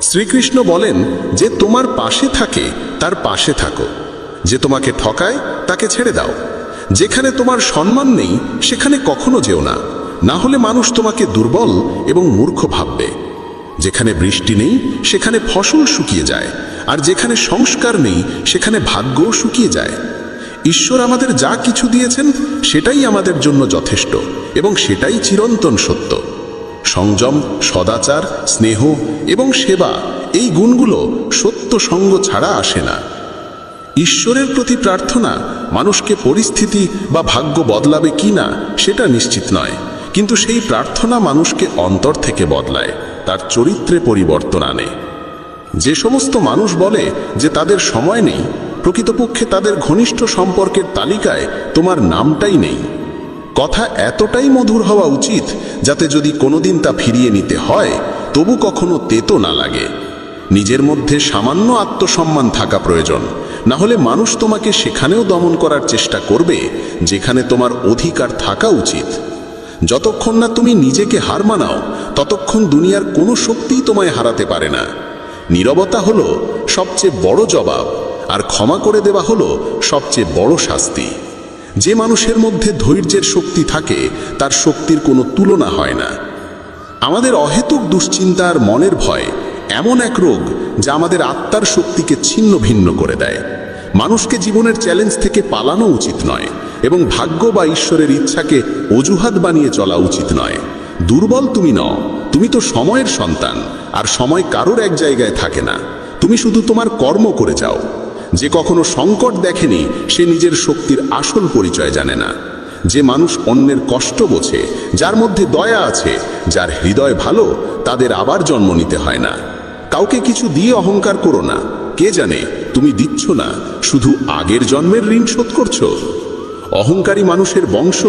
শ্রীকৃষ্ণ বলেন, যে তোমার পাশে থাকে তার পাশে থাকো, যে তোমাকে ঠকায় তাকে ছেড়ে দাও। যেখানে তোমার সম্মান নেই সেখানে কখনো যেও না, না হলে মানুষ তোমাকে দুর্বল এবং মূর্খ ভাববে। যেখানে বৃষ্টি নেই সেখানে ফসল শুকিয়ে যায়, আর যেখানে সংস্কার নেই সেখানে ভাগ্যও শুকিয়ে যায়। ঈশ্বর আমাদের যা কিছু দিয়েছেন সেটাই আমাদের জন্য যথেষ্ট এবং সেটাই চিরন্তন সত্য। সংযম, সদাচার, স্নেহ এবং সেবা, এই গুণগুলো সত্য সঙ্গ ছাড়া আসে না। ঈশ্বরের প্রতি প্রার্থনা মানুষকে পরিস্থিতি বা ভাগ্য বদলাবে কি না সেটা নিশ্চিত নয়, কিন্তু সেই প্রার্থনা মানুষকে অন্তর থেকে বদলায়, তার চরিত্রে পরিবর্তন আনে। যে সমস্ত মানুষ বলে যে তাদের সময় নেই, প্রকৃতপক্ষে তাদের ঘনিষ্ঠ সম্পর্কের তালিকায় তোমার নামটাই নেই। কথা এতটাই মধুর হওয়া উচিত যাতে যদি কোনোদিন তা ফিরিয়ে নিতে হয় তবু কখনো তেতো না লাগে। নিজের মধ্যে সামান্য আত্মসম্মান থাকা প্রয়োজন, না হলে মানুষ তোমাকে সেখানেও দমন করার চেষ্টা করবে যেখানে তোমার অধিকার থাকা উচিত। যতক্ষণ না তুমি নিজেকে হার মানাও ততক্ষণ দুনিয়ার কোনো শক্তিই তোমায় হারাতে পারে না। নীরবতা হলো সবচেয়ে বড় জবাব, আর ক্ষমা করে দেওয়া হলো সবচেয়ে বড় শাস্তি। যে মানুষের মধ্যে ধৈর্যের শক্তি থাকে তার শক্তির কোনো তুলনা হয় না। আমাদের অহেতুক দুশ্চিন্তা আর মনের ভয় এমন এক রোগ যা আমাদের আত্মার শক্তিকে ছিন্ন ভিন্ন করে দেয়। মানুষকে জীবনের চ্যালেঞ্জ থেকে পালানো উচিত নয় এবং ভাগ্য বা ঈশ্বরের ইচ্ছাকে অজুহাত বানিয়ে চলা উচিত নয়। দুর্বল তুমি নও, তুমি তো সময়ের সন্তান, আর সময় কারোর এক জায়গায় থাকে না। তুমি শুধু তোমার কর্ম করে যাও। যে কখনো সংকট দেখেনি সে নিজের শক্তির আসল পরিচয় জানে না। যে মানুষ অন্যের কষ্ট বোঝে, যার মধ্যে দয়া আছে, যার হৃদয় ভালো, তাদের আবার জন্ম নিতে হয় না। কাউকে কিছু দিয়ে অহংকার করো না। কে জানে তুমি দিচ্ছ না, শুধু আগের জন্মের ঋণ শোধ করছো। অহংকারী মানুষের বংশ,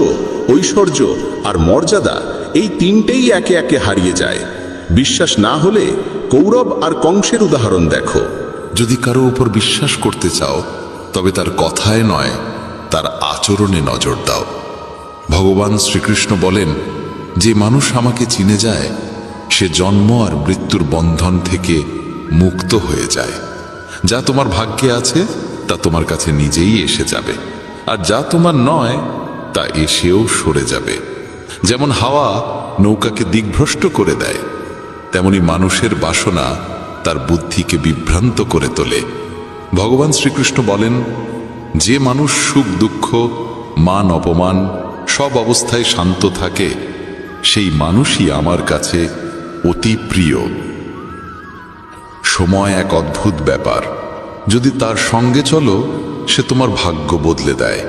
ঐশ্বর্য আর মর্যাদা এই তিনটেই একে একে হারিয়ে যায়। বিশ্বাস না হলে কৌরব আর কংসের উদাহরণ দেখো। যদি কারো উপর বিশ্বাস করতে চাও তবে তার কথায় নয়, তার আচরণে নজর দাও। ভগবান শ্রীকৃষ্ণ বলেন, যে মানুষ আমাকে চিনে যায় সে জন্ম আর মৃত্যুর বন্ধন থেকে মুক্ত হয়ে যায়। যা তোমার ভাগ্যে আছে তা তোমার কাছে নিজেই এসে যাবে, আর যা তোমার নয় তা এসেও সরে যাবে। যেমন হাওয়া নৌকাকে দিকভ্রষ্ট করে দেয়, তেমনি মানুষের বাসনা তার বুদ্ধিকে বিভ্রান্ত করে তোলে। ভগবান শ্রীকৃষ্ণ বলেন, যে মানুষ সুখ দুঃখ মান অপমান সব অবস্থায় শান্ত থাকে সেই মানুষই আমার কাছে অতি প্রিয়। সময় এক অদ্ভুত ব্যাপার। যদি তার সঙ্গে চলো সে তোমার ভাগ্য বদলে দেয়,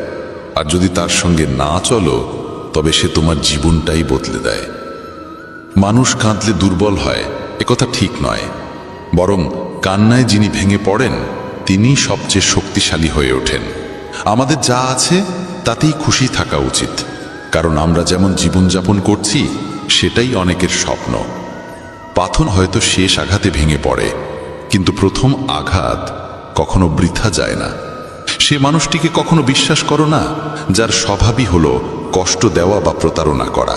আর যদি তার সঙ্গে না চলো তবে সে তোমার জীবনটাই বদলে দেয়। মানুষ কাঁদলে দুর্বল হয় একথা ঠিক নয়, বরং কান্নায় যিনি ভেঙে পড়েন তিনি সবচেয়ে শক্তিশালী হয়ে ওঠেন। আমাদের যা আছে তাতেই খুশি থাকা উচিত, কারণ আমরা যেমন জীবনযাপন করছি সেটাই অনেকের স্বপ্ন। পাথর হয়তো শেষ আঘাতে ভেঙে পড়ে, কিন্তু প্রথম আঘাত কখনো বৃথা যায় না। সে মানুষটিকে কখনো বিশ্বাস করো না যার স্বভাবই হলো কষ্ট দেওয়া বা প্রতারণা করা।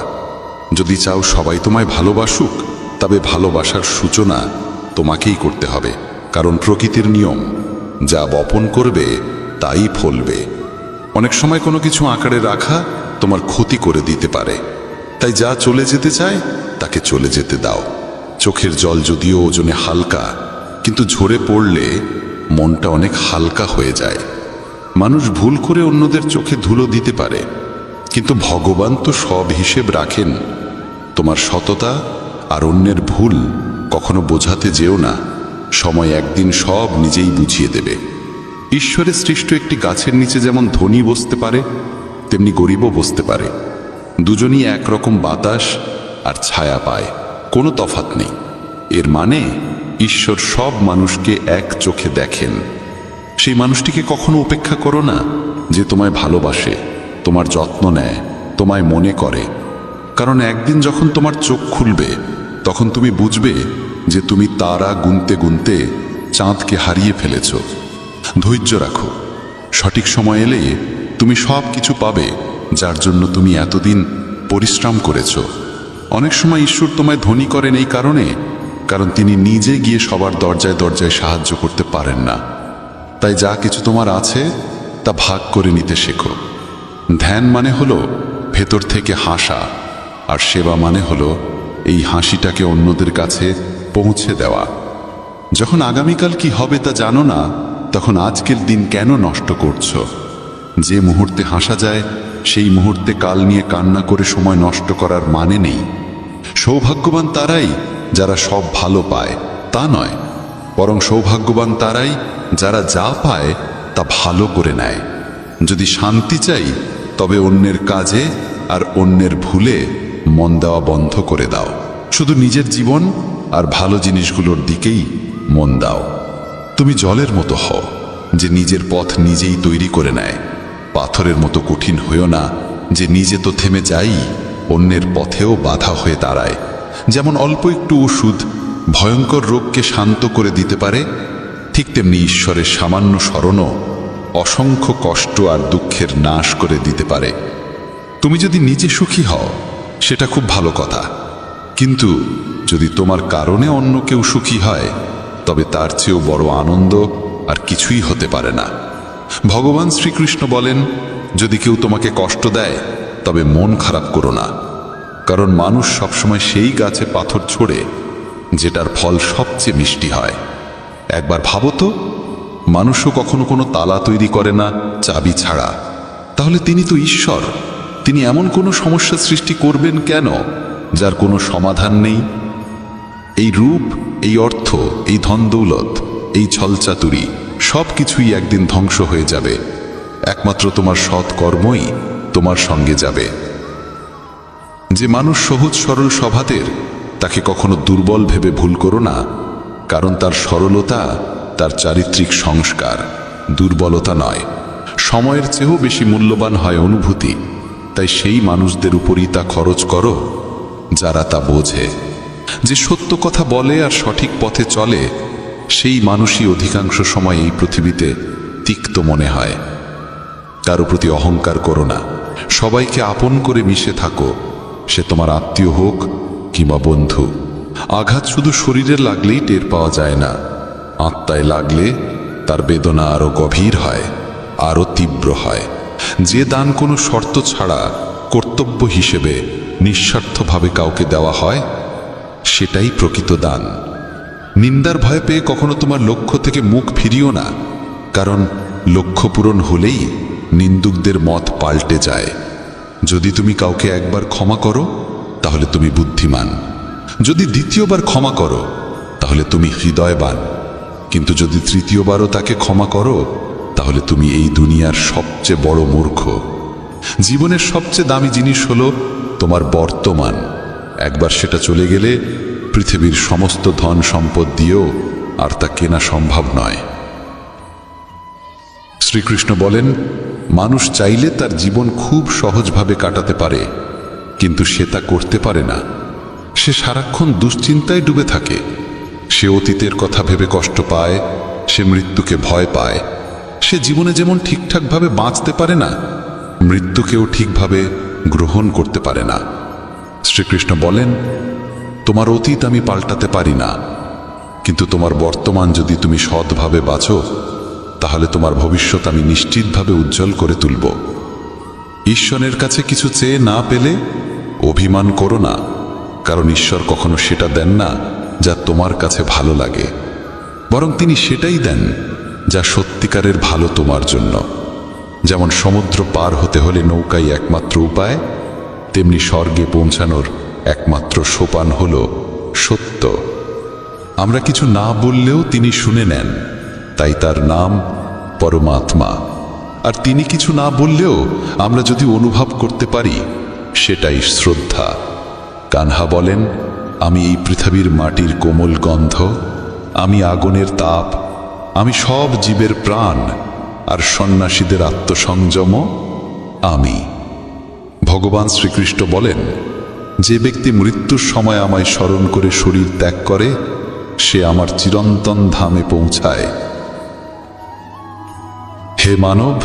যদি চাও সবাই তোমায় ভালোবাসুক, তবে ভালোবাসার সূচনা তোমাকেই করতে হবে, কারণ প্রকৃতির নিয়ম, যা বপন করবে তাই ফলবে। অনেক সময় কোনো কিছু আঁকড়ে রাখা তোমার ক্ষতি করে দিতে পারে, তাই যা চলে যেতে চায় তাকে চলে যেতে দাও। চোখের জল যদিও ওজনে হালকা, কিন্তু ঝরে পড়লে মনটা অনেক হালকা হয়ে যায়। মানুষ ভুল করে অন্যদের চোখে ধুলো দিতে পারে, কিন্তু ভগবান তো সব হিসেব রাখেন। তোমার সততা আর অন্যের ভুল কখনো বোঝাতে যেও না, সময় একদিন সব নিজেই বুঝিয়ে দেবে। ঈশ্বরের সৃষ্ট একটি গাছের নিচে যেমন ধনী বসতে পারে, তেমনি গরিবও বসতে পারে। দুজনই একরকম বাতাস আর ছায়া পায়, কোনো তফাৎ নেই। এর মানে ঈশ্বর সব মানুষকে এক চোখে দেখেন। সেই মানুষটিকে কখনো উপেক্ষা করো না যে তোমায় ভালোবাসে, তোমার যত্ন নেয়, তোমায় মনে করে। কারণ একদিন যখন তোমার চোখ খুলবে তখন তুমি বুঝবে যে তুমি তারা গুনতে গুনতে চাঁদকে হারিয়ে ফেলেছ। ধৈর্য রাখো, সঠিক সময় এলে তুমি সব কিছু পাবে যার জন্য তুমি এতদিন পরিশ্রম করেছ। অনেক সময় ঈশ্বর তোমায় ধনী করেন এই কারণ তিনি নিজে গিয়ে সবার দরজায় দরজায় সাহায্য করতে পারেন না। তাই যা কিছু তোমার আছে তা ভাগ করে নিতে শেখো। ধ্যান মানে হলো ভেতর থেকে হাসা, আর সেবা মানে হলো এই হাসিটাকে অন্যদের কাছে পৌঁছে দেওয়া। যখন আগামীকাল কি হবে তা জানো না, তখন আজকের দিন কেন নষ্ট করছো? যে মুহূর্তে হাসা যায় সেই মুহূর্তে কাল নিয়ে কান্না করে সময় নষ্ট করার মানে নেই। সৌভাগ্যবান তারাই যারা সব ভালো পায় তা নয়, বরং সৌভাগ্যবান তারাই যারা যা পায় তা ভালো করে নেয়। যদি শান্তি চাই তবে অন্যের কাজে আর অন্যের ভুলে মন দেওয়া বন্ধ করে দাও। শুধু নিজের জীবন আর ভালো জিনিসগুলোর দিকেই মন দাও। তুমি জলের মতো হও যে নিজের পথ নিজেই তৈরি করে নেয়। পাথরের মতো কঠিন হইও না যে নিজে তো থেমে যাই, অন্যের পথেও বাধা হয়ে দাঁড়ায়। যেমন অল্প একটু ওষুধ ভয়ঙ্কর রোগকে শান্ত করে দিতে পারে, ঠিক তেমনি ঈশ্বরের সামান্য স্মরণও অসংখ্য কষ্ট আর দুঃখের নাশ করে দিতে পারে। তুমি যদি নিজে সুখী হও সেটা খুব ভালো কথা, কিন্তু যদি তোমার কারণে অন্য কেউ সুখী হয় তবে তার চেয়েও বড় আনন্দ আর কিছুই হতে পারে না। ভগবান শ্রীকৃষ্ণ বলেন, যদি কেউ তোমাকে কষ্ট দেয় তবে মন খারাপ করো না, কারণ মানুষ সবসময় সেই গাছে পাথর ছোড়ে যেটার ফল সবচেয়ে মিষ্টি হয়। একবার ভাবো তো, মানুষও কখনো কোনো তালা তৈরি করে না চাবি ছাড়া, তাহলে তিনি তো ঈশ্বর। তিনি এমন কোনো সমস্যা সৃষ্টি করবেন কেন যার কোনো সমাধান নেই? এই রূপ, এই অর্থ, এই ধন দৌলত, এই ছলচাতুরি সব কিছুই একদিন ধ্বংস হয়ে যাবে, একমাত্র তোমার সৎ কর্মই তোমার সঙ্গে যাবে। যে মানুষ সহজ সরল স্বভাবের, তাকে কখনো দুর্বল ভেবে ভুল করো না, কারণ তার সরলতা তার চারিত্রিক সংস্কার, দুর্বলতা নয়। সময়ের চেয়েও বেশি মূল্যবান হয় অনুভূতি, তাই সেই মানুষদের উপরই তা খরচ করো যারা তা বোঝে। যে সত্য কথা বলে আর সঠিক পথে চলে, সেই মানুষই অধিকাংশ সময় এই পৃথিবীতে তিক্ত মনে হয়। কারো প্রতি অহংকার করো না, সবাইকে আপন করে মিশে থাকো, সে তোমার আত্মীয় হোক কিংবা বন্ধু। আঘাত শুধু শরীরে লাগলেই টের পাওয়া যায় না, আত্মায় লাগলে তার বেদনা আরো গভীর হয়, আরো তীব্র হয়। যে দান কোনো শর্ত ছাড়া কর্তব্য হিসেবে নিঃস্বার্থভাবে কাউকে দেওয়া হয়, সেটাই প্রকৃত দান। নিন্দার ভয় পেয়ে কখনো তোমার লক্ষ্য থেকে মুখ ফিরিও না, কারণ লক্ষ্য পূরণ হলেই নিন্দুকদের মত পাল্টে যায়। যদি তুমি কাউকে একবার ক্ষমা করো, তাহলে তুমি বুদ্ধিমান। যদি দ্বিতীয়বার ক্ষমা করো, তাহলে তুমি হৃদয়বান। কিন্তু যদি তৃতীয়বারও তাকে ক্ষমা করো, তাহলে তুমি এই দুনিয়ার সবচেয়ে বড় মূর্খ। জীবনের সবচেয়ে দামি জিনিস হলো তোমার বর্তমান। একবার সেটা চলে গেলে পৃথিবীর সমস্ত ধন সম্পদ দিয়েও আর তা কেনা সম্ভব নয়। শ্রীকৃষ্ণ বলেন, মানুষ চাইলে তার জীবন খুব সহজভাবে কাটাতে পারে, কিন্তু সে তা করতে পারে না। সে সারাক্ষণ দুশ্চিন্তায় ডুবে থাকে। সে অতীতের কথা ভেবে কষ্ট পায়, সে মৃত্যুকে ভয় পায়। সে জীবনে যেমন ঠিকঠাকভাবে বাঁচতে পারে না, মৃত্যুকেও ঠিকভাবে গ্রহণ করতে পারে না। শ্রীকৃষ্ণ বলেন, তোমার অতীত আমি পাল্টাতে পারি না, কিন্তু তোমার বর্তমান যদি তুমি সৎভাবে বাঁচো, তাহলে তোমার ভবিষ্যৎ আমি নিশ্চিতভাবে উজ্জ্বল করে তুলব। ঈশ্বরের কাছে কিছু চেয়ে না পেলে অভিমান করো না, কারণ ঈশ্বর কখনো সেটা দেন না যা তোমার কাছে ভালো লাগে, বরং তিনি সেটাই দেন যা সত্যিকারের ভালো তোমার জন্য। যেমন সমুদ্র পার হতে হলে নৌকাই একমাত্র উপায়, তেমনি স্বর্গে পৌঁছানোর একমাত্র সোপান হল সত্য। আমরা কিছু না বললেও তিনি শুনে নেন, তাই তার নাম পরমাত্মা। আর তিনি কিছু না বললেও আমরা যদি অনুভব করতে পারি, সেটাই শ্রদ্ধা। কানহা বলেন, আমি এই পৃথিবীর মাটির কোমল গন্ধ, আমি আগুনের তাপ, আমি সব জীবের প্রাণ, আর সন্ন্যাসীদের আত্মসংযম আমি। ভগবান শ্রীকৃষ্ণ বলেন, যে ব্যক্তি মৃত্যুর সময় আমায় স্মরণ করে শরীর ত্যাগ করে, সে আমার চিরন্তন ধামে পৌঁছায়। হে মানব,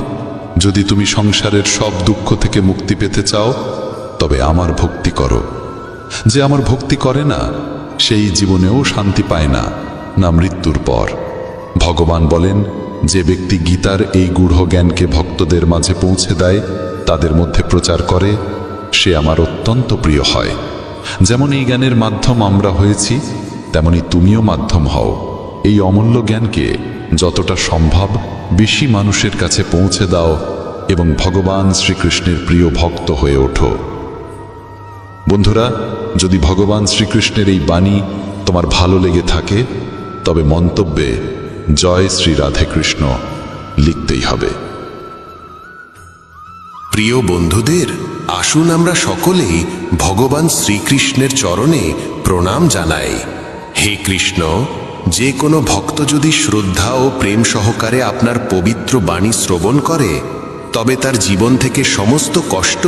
যদি তুমি সংসারের সব দুঃখ থেকে মুক্তি পেতে চাও, তবে আমার ভক্তি করো। যে আমার ভক্তি করে না, সেই জীবনেও শান্তি পায় না, না মৃত্যুর পর। ভগবান বলেন, যে ব্যক্তি গীতার এই গূঢ় জ্ঞানকে ভক্তদের মাঝে পৌঁছে দেয়, তাদের মধ্যে প্রচার করে, সে আমার অত্যন্ত প্রিয় হয়। যেমন এই জ্ঞানের মাধ্যম আমরা হয়েছি, তেমনি তুমিও মাধ্যম হও। এই অমূল্য জ্ঞানকে যতটা সম্ভব বেশি মানুষের কাছে পৌঁছে দাও এবং ভগবান শ্রীকৃষ্ণের প্রিয় ভক্ত হয়ে ওঠো। বন্ধুরা, যদি ভগবান শ্রীকৃষ্ণের এই বাণী তোমার ভালো লেগে থাকে, তবে মন্তব্যে জয় শ্রী রাধে কৃষ্ণ লিখতেই হবে। প্রিয় বন্ধুদের, আসুন আমরা সকলেই ভগবান শ্রীকৃষ্ণের চরণে প্রণাম জানাই। হে কৃষ্ণ, যে কোনো ভক্ত যদি শ্রদ্ধা ও প্রেম সহকারে আপনার পবিত্র বাণী শ্রবণ করে, তবে তার জীবন থেকে সমস্ত কষ্ট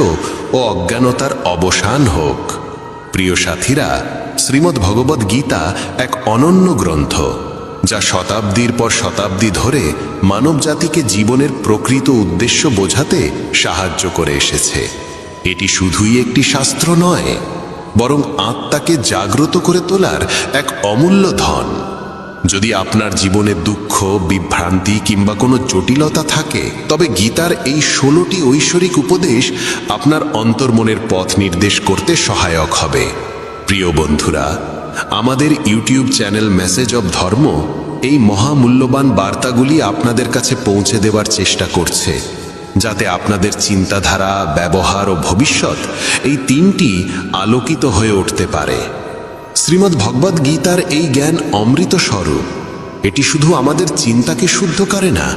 ও অজ্ঞানতার অবসান হোক। প্রিয় সাথীরা, শ্রীমদ্ ভগবদ্ গীতা এক অনন্য গ্রন্থ, যা শতাব্দীর পর শতাব্দী ধরে মানবজাতিকে জীবনের প্রকৃত উদ্দেশ্য বোঝাতে সাহায্য করে এসেছে। এটি শুধুই একটি শাস্ত্র নয়, বরং আত্মাকে জাগ্রত করে তোলার এক অমূল্য ধন। যদি আপনার জীবনে দুঃখ, বিভ্রান্তি কিংবা কোনো জটিলতা থাকে, তবে গীতার এই 16টি ঐশ্বরিক উপদেশ আপনার অন্তর্মনের পথ নির্দেশ করতে সহায়ক হবে। প্রিয় বন্ধুরা, আমাদের ইউটিউব চ্যানেল মেসেজ অব ধর্ম এই মহামূল্যবান বার্তাগুলি আপনাদের কাছে পৌঁছে দেওয়ার চেষ্টা করছে, যাতে আপনাদের চিন্তাধারা, ব্যবহার ও ভবিষ্যৎ এই তিনটি আলোকিত হয়ে উঠতে পারে। শ্রীমদ্ ভগবদ্ গীতার এই জ্ঞান অমৃত স্বরূপ, এটি শুধু আমাদের চিন্তাকে শুদ্ধ করে না,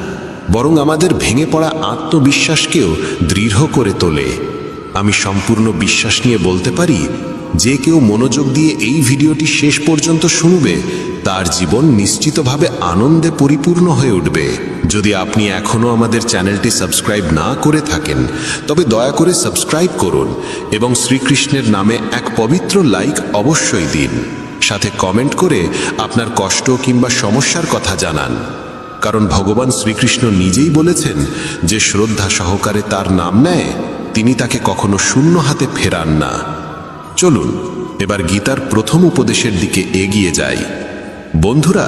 বরং আমাদের ভেঙে পড়া আত্মবিশ্বাসকেও দৃঢ় করে তোলে। আমি সম্পূর্ণ বিশ্বাস নিয়ে বলতে পারি, যে কেউ মনোযোগ দিয়ে এই ভিডিওটি শেষ পর্যন্ত শুনবে, তার জীবন নিশ্চিতভাবে আনন্দে পরিপূর্ণ হয়ে উঠবে। যদি আপনি এখনও আমাদের চ্যানেলটি সাবস্ক্রাইব না করে থাকেন, তবে দয়া করে সাবস্ক্রাইব করুন এবং শ্রীকৃষ্ণের নামে এক পবিত্র লাইক অবশ্যই দিন। সাথে কমেন্ট করে আপনার কষ্ট কিংবা সমস্যার কথা জানান, কারণ ভগবান শ্রীকৃষ্ণ নিজেই বলেছেন যে শ্রদ্ধা সহকারে তার নাম নেয়, তিনি তাকে কখনো শূন্য হাতে ফেরান না। চলুন এবার গীতার প্রথম উপদেশের দিকে এগিয়ে যাই। বন্ধুরা,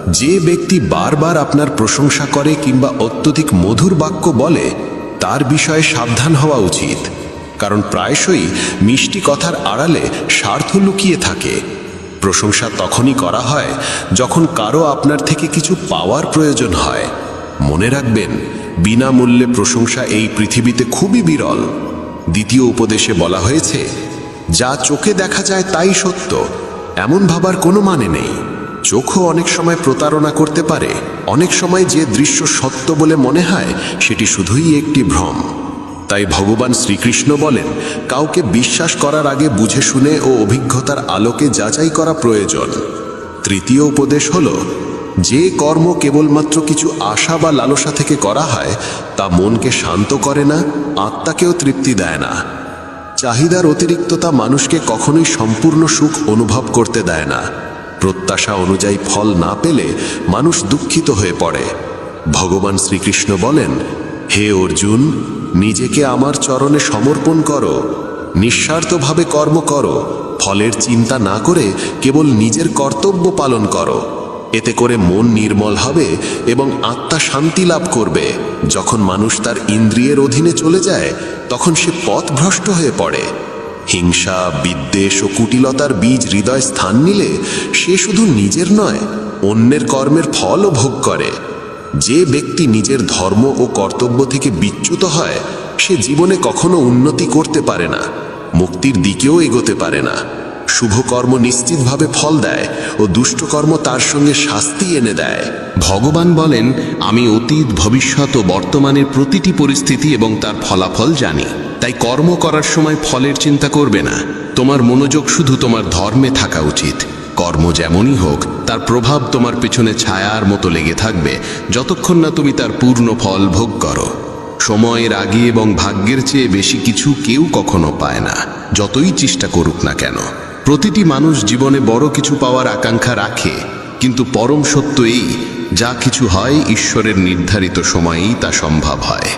যে ব্যক্তি বারবার আপনার প্রশংসা করে কিংবা অত্যধিক মধুর বাক্য বলে, তার বিষয়ে সাবধান হওয়া উচিত, কারণ প্রায়শই মিষ্টি কথার আড়ালে স্বার্থ লুকিয়ে থাকে। প্রশংসা তখনই করা হয় যখন কারো আপনার থেকে কিছু পাওয়ার প্রয়োজন হয়। মনে রাখবেন, বিনামূল্যে প্রশংসা এই পৃথিবীতে খুবই বিরল। দ্বিতীয় উপদেশে বলা হয়েছে, যা চোখে দেখা যায় তাই সত্য, এমন ভাবার কোনো মানে নেই। চোখও অনেক সময় প্রতারণা করতে পারে। অনেক সময় যে দৃশ্য সত্য বলে মনে হয়, সেটি শুধুই একটি ভ্রম। তাই ভগবান শ্রীকৃষ্ণ বলেন, কাউকে বিশ্বাস করার আগে বুঝে শুনে ও অভিজ্ঞতার আলোকে যাচাই করা প্রয়োজন। তৃতীয় উপদেশ হল, যে কর্ম কেবলমাত্র কিছু আশা বা লালসা থেকে করা হয়, তা মনকে শান্ত করে না, আত্মাকেও তৃপ্তি দেয় না। চাহিদার অতিরিক্ততা মানুষকে কখনোই সম্পূর্ণ সুখ অনুভব করতে দেয় না। প্রত্যাশা অনুযায়ী ফল না পেলে মানুষ দুঃখিত হয়ে পড়ে। ভগবান শ্রীকৃষ্ণ বলেন, হে অর্জুন, নিজেকে আমার চরণে সমর্পণ করো, নিঃস্বার্থভাবে কর্ম করো, ফলের চিন্তা না করে কেবল নিজের কর্তব্য পালন করো। এতে করে মন নির্মল হবে এবং আত্মা শান্তি লাভ করবে। যখন মানুষ তার ইন্দ্রিয়ের অধীনে চলে যায়, তখন সে পথভ্রষ্ট হয়ে পড়ে। হিংসা, বিদ্বেষ ও কুটিলতার বীজ হৃদয় স্থান নিলে সে শুধু নিজের নয়, অন্যের কর্মের ফলও ভোগ করে। যে ব্যক্তি নিজের ধর্ম ও কর্তব্য থেকে বিচ্যুত হয়, সে জীবনে কখনো উন্নতি করতে পারে না, মুক্তির দিকেও এগোতে পারে না। শুভ কর্ম নিশ্চিতভাবে ফল দেয় ও দুষ্টকর্ম তার সঙ্গে শাস্তি এনে দেয়। ভগবান বলেন, আমি অতীত, ভবিষ্যৎ ও বর্তমানের প্রতিটি পরিস্থিতি এবং তার ফলাফল জানি। তাই কর্ম করার সময় ফলের চিন্তা করবে না। তোমার মনোযোগ শুধু তোমার ধর্মে থাকা উচিত। কর্ম যেমনই হোক, তার প্রভাব তোমার পেছনে ছায়ার মতো লেগে থাকবে, যতক্ষণ না তুমি তার পূর্ণ ফল ভোগ করো। সময়ের আগে এবং ভাগ্যের চেয়ে বেশি কিছু কেউ কখনো পায় না, যতই চেষ্টা করুক না কেন। প্রতিটি মানুষ জীবনে বড় কিছু পাওয়ার আকাঙ্ক্ষা রাখে, কিন্তু পরম সত্য এই, যা কিছু হয় ঈশ্বরের নির্ধারিত সময়েই তা সম্ভব হয়।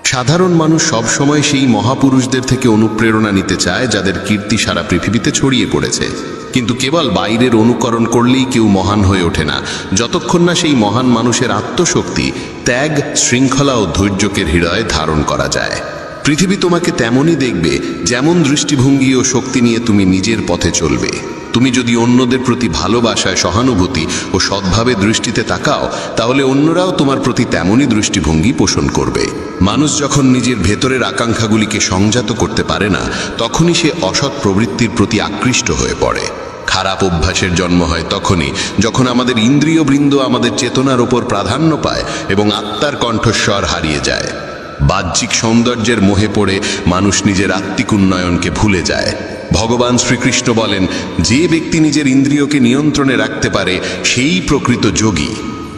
সাধারণ মানুষ সব সময় সেই মহাপুরুষদের থেকে অনুপ্রেরণা নিতে চায় যাদের কীর্তি সারা পৃথিবীতে ছড়িয়ে পড়েছে। কিন্তু কেবল বাইরের অনুকরণ করলেই কেউ মহান হয়ে ওঠে না, যতক্ষণ না সেই মহান মানুষের আত্মশক্তি, ত্যাগ, শৃঙ্খলা ও ধৈর্যকে হৃদয়ে ধারণ করা যায়। পৃথিবী তোমাকে তেমনই দেখবে যেমন দৃষ্টিভঙ্গি ও শক্তি নিয়ে তুমি নিজের পথে চলবে। তুমি যদি অন্যদের প্রতি ভালোবাসায়, সহানুভূতি ও সদ্ভাবে দৃষ্টিতে তাকাও, তাহলে অন্যরাও তোমার প্রতি তেমনই দৃষ্টিভঙ্গি পোষণ করবে। মানুষ যখন নিজের ভেতরের আকাঙ্ক্ষাগুলিকে সংযত করতে পারে না, তখনই সে অসৎ প্রবৃত্তির প্রতি আকৃষ্ট হয়ে পড়ে। খারাপ অভ্যাসের জন্ম হয় তখনই যখন আমাদের ইন্দ্রিয়বৃন্দ আমাদের চেতনার ওপর প্রাধান্য পায় এবং আত্মার কণ্ঠস্বর হারিয়ে যায়। বাহ্যিক সৌন্দর্যের মোহে পড়ে মানুষ নিজের আত্মিক উন্নয়নকে ভুলে যায়। ভগবান শ্রীকৃষ্ণ বলেন, যে ব্যক্তি নিজের ইন্দ্রিয়কে নিয়ন্ত্রণে রাখতে পারে, সেই প্রকৃত যোগী।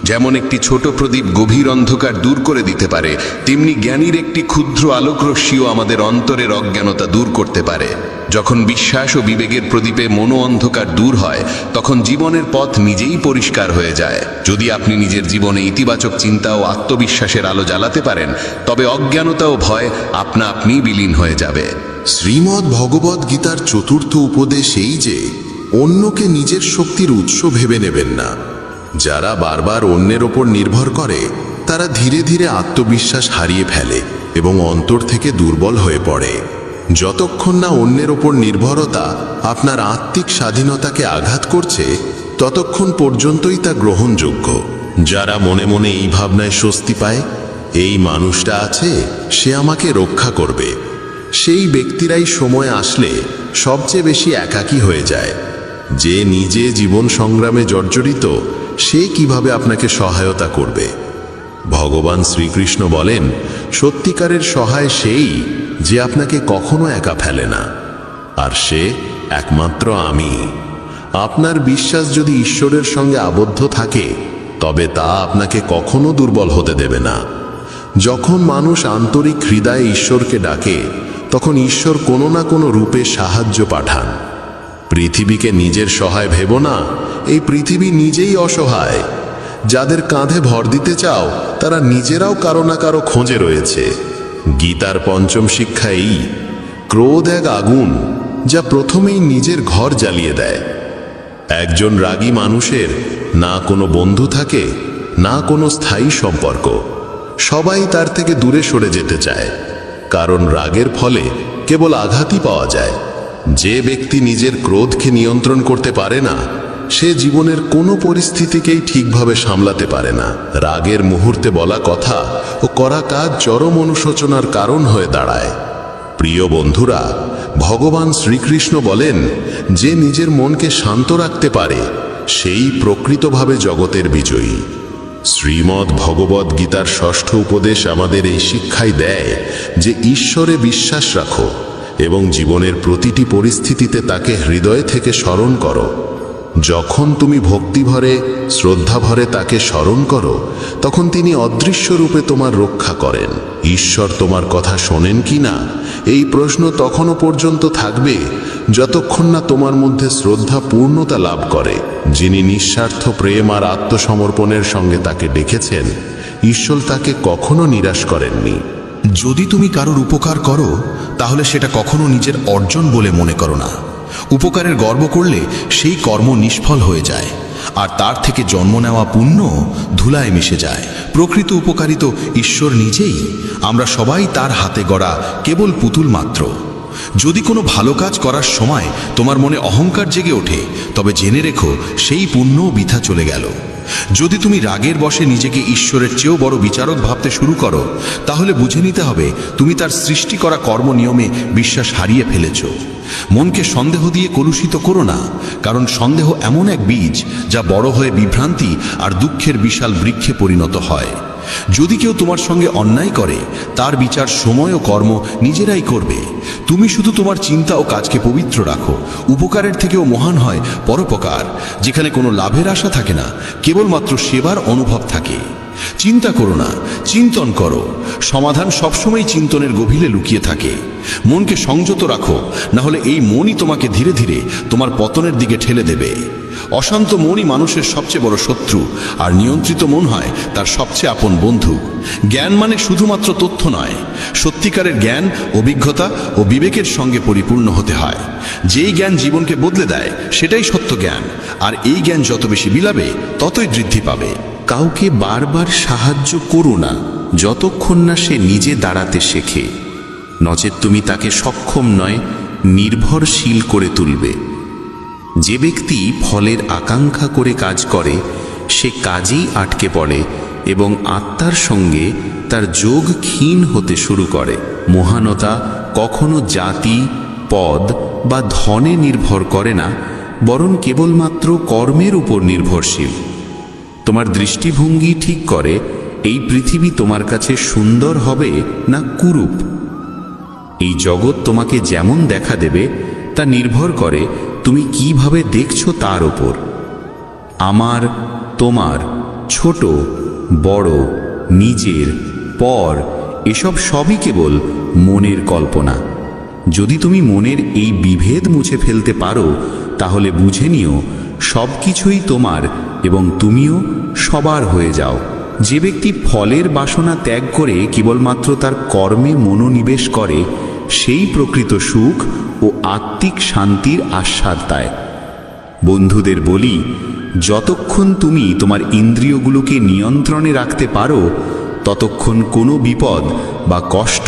যেমন একটি ছোট প্রদীপ গভীর অন্ধকার দূর করে দিতে পারে, তেমনি জ্ঞানীর একটি ক্ষুদ্র আলোকরশ্মিও আমাদের অন্তরের অজ্ঞানতা দূর করতে পারে। যখন বিশ্বাস ও বিবেকের প্রদীপে মনো অন্ধকার দূর হয়, তখন জীবনের পথ নিজেই পরিষ্কার হয়ে যায়। যদি আপনি নিজের জীবনে ইতিবাচক চিন্তা ও আত্মবিশ্বাসের আলো জ্বালাতে পারেন, তবে অজ্ঞানতা ও ভয় আপনা আপনি বিলীন হয়ে যাবে। শ্রীমদ্ ভগবদ্ গীতার চতুর্থ উপদেশ এই যে, অন্যকে নিজের শক্তির উৎস ভেবে নেবেন না। যারা বারবার অন্যের ওপর নির্ভর করে, তারা ধীরে ধীরে আত্মবিশ্বাস হারিয়ে ফেলে এবং অন্তর থেকে দুর্বল হয়ে পড়ে। যতক্ষণ না অন্যের ওপর নির্ভরতা আপনার আত্মিক স্বাধীনতাকে আঘাত করছে, ততক্ষণ পর্যন্তই তা গ্রহণযোগ্য। যারা মনে মনে এই ভাবনায় স্বস্তি পায়, এই মানুষটা আছে, সে আমাকে রক্ষা করবে, সেই ব্যক্তিরাই সময় আসলে সবচেয়ে বেশি একাকী হয়ে যায়। যে নিজে জীবন সংগ্রামে জর্জরিত, সে কিভাবে আপনাকে সহায়তা করবে? ভগবান শ্রীকৃষ্ণ বলেন, সত্যিকারের সহায় সেই যে আপনাকে কখনো একা ফেলে না, আর সে একমাত্র আমি। আপনার বিশ্বাস যদি ঈশ্বরের সঙ্গে আবদ্ধ থাকে, তবে তা আপনাকে কখনো দুর্বল হতে দেবে না। যখন মানুষ আন্তরিক হৃদয়ে ঈশ্বরকে ডাকে, তখন ঈশ্বর কোনো না কোনো রূপে সাহায্য পাঠান। পৃথিবীকে নিজের সহায় ভেবো না, এই পৃথিবী নিজেই অসহায়। যাদের কাঁধে ভর দিতে চাও, তারা নিজেরাও কারো না কারো খোঁজে রয়েছে। গীতার পঞ্চম শিক্ষা এই: ক্রোধ এক আগুন, যা প্রথমেই নিজের ঘর জ্বালিয়ে দেয়। একজন রাগী মানুষের না কোনো বন্ধু থাকে, না কোনো স্থায়ী সম্পর্ক। সবাই তার থেকে দূরে সরে যেতে চায়, কারণ রাগের ফলে কেবল আঘাতই পাওয়া যায়। যে ব্যক্তি নিজের ক্রোধকে নিয়ন্ত্রণ করতে পারে না, সে জীবনের কোনো পরিস্থিতিকেই ঠিকভাবে সামলাতে পারে না। রাগের মুহূর্তে বলা কথা ও করা কাজ চরম অনুশোচনার কারণ হয়ে দাঁড়ায়। প্রিয় বন্ধুরা, ভগবান শ্রীকৃষ্ণ বলেন, যে নিজের মনকে শান্ত রাখতে পারে, সেই প্রকৃতভাবে জগতের বিজয়ী। শ্রীমদ্ ভগবদ গীতার ষষ্ঠ উপদেশ আমাদের এই শিক্ষাই দেয় যে ঈশ্বরে বিশ্বাস রাখো এবং জীবনের প্রতিটি পরিস্থিতিতে তাকে হৃদয় থেকে স্মরণ করো। যখন তুমি ভক্তিভরে, শ্রদ্ধাভরে তাকে স্মরণ করো, তখন তিনি অদৃশ্য রূপে তোমার রক্ষা করেন। ঈশ্বর তোমার কথা শোনেন কি না, এই প্রশ্ন তখনও পর্যন্ত থাকবে যতক্ষণ না তোমার মধ্যে শ্রদ্ধা পূর্ণতা লাভ করে। যিনি নিঃস্বার্থ প্রেম আর আত্মসমর্পণের সঙ্গে তাকে ডেকেছেন, ঈশ্বর তাকে কখনো নিরাশ করেননি। যদি তুমি কারোর উপকার করো, তাহলে সেটা কখনো নিজের অর্জন বলে মনে করো না। উপকারের গর্ব করলে সেই কর্ম নিষ্ফল হয়ে যায়, আর তার থেকে জন্ম নেওয়া পুণ্য ধুলায় মিশে যায়। প্রকৃত উপকারী তো ঈশ্বর নিজেই। আমরা সবাই তার হাতে গড়া কেবল পুতুল মাত্র। যদি কোনো ভালো কাজ করার সময় তোমার মনে অহংকার জেগে ওঠে, তবে জেনে রেখো সেই পুণ্যও বৃথা চলে গেল। যদি তুমি রাগের বশে নিজেকে ঈশ্বরের চেয়েও বড় বিচারক ভাবতে শুরু করো, তাহলে বুঝে নিতে হবে তুমি তার সৃষ্টি করা কর্ম নিয়মে বিশ্বাস হারিয়ে ফেলেছ। মনকে সন্দেহ দিয়ে কলুষিত করো না, কারণ সন্দেহ এমন এক বীজ যা বড় হয়ে বিভ্রান্তি আর দুঃখের বিশাল বৃক্ষে পরিণত হয়। যদি কেউ তোমার সঙ্গে অন্যায় করে, তার বিচার সময় ও কর্ম নিজেরাই করবে। তুমি শুধু তোমার চিন্তা ও কাজকে পবিত্র রাখো। উপকারের থেকেও মহান হয় পরোপকার, যেখানে কোনো লাভের আশা থাকে না, কেবলমাত্র সেবার অনুভব থাকে। চিন্তা করো না, চিন্তন করো। সমাধান সবসময় চিন্তনের গভীরে লুকিয়ে থাকে। মনকে সংযত রাখো, না হলে এই মনই তোমাকে ধীরে ধীরে তোমার পতনের দিকে ঠেলে দেবে। অশান্ত মনই মানুষের সবচেয়ে বড় শত্রু, আর নিয়ন্ত্রিত মন হয় তার সবচেয়ে আপন বন্ধু। জ্ঞান মানে শুধুমাত্র তথ্য নয়, সত্যিকারের জ্ঞান অভিজ্ঞতা ও বিবেকের সঙ্গে পরিপূর্ণ হতে হয়। যেই জ্ঞান জীবনকে বদলে দেয়, সেটাই সত্য জ্ঞান, আর এই জ্ঞান যত বেশি বিলাবে, ততই বৃদ্ধি পাবে। কাউকে বারবার সাহায্য করো না যতক্ষণ না সে নিজে দাঁড়াতে শেখে, নচেত তুমি তাকে সক্ষম নয়, নির্ভরশীল করে তুলবে। যে ব্যক্তি ফলের আকাঙ্ক্ষা করে কাজ করে, সে কাজেই আটকে পড়ে এবং আত্মার সঙ্গে তার যোগ ক্ষীণ হতে শুরু করে। মহানতা কখনো জাতি, পদ বা ধনে নির্ভর করে না, বরং কেবলমাত্র কর্মের উপর নির্ভরশীল। তোমার দৃষ্টিভঙ্গি ঠিক করে এই পৃথিবী তোমার কাছে সুন্দর হবে না কুরূপ। এই জগৎ তোমাকে যেমন দেখা দেবে তা নির্ভর করে তুমি কিভাবে দেখছো তার ওপর। আমার, তোমার, ছোট বড়, নিজের, পর, এসব সবই কেবল মনের কল্পনা। যদি তুমি মনের এই বিভেদ মুছে ফেলতে পারো, তাহলে বুঝে নিও সব কিছুই তোমার এবং তুমিও সবার হয়ে যাও। যে ব্যক্তি ফলের বাসনা ত্যাগ করে কেবলমাত্র তার কর্মে মনোনিবেশ করে, সেই প্রকৃত সুখ ও আত্মিক শান্তির আস্বাদ পায়। বন্ধুদের বলি, যতক্ষণ তুমি তোমার ইন্দ্রিয়গুলোকে নিয়ন্ত্রণে রাখতে পারো, ততক্ষণ কোনো বিপদ বা কষ্ট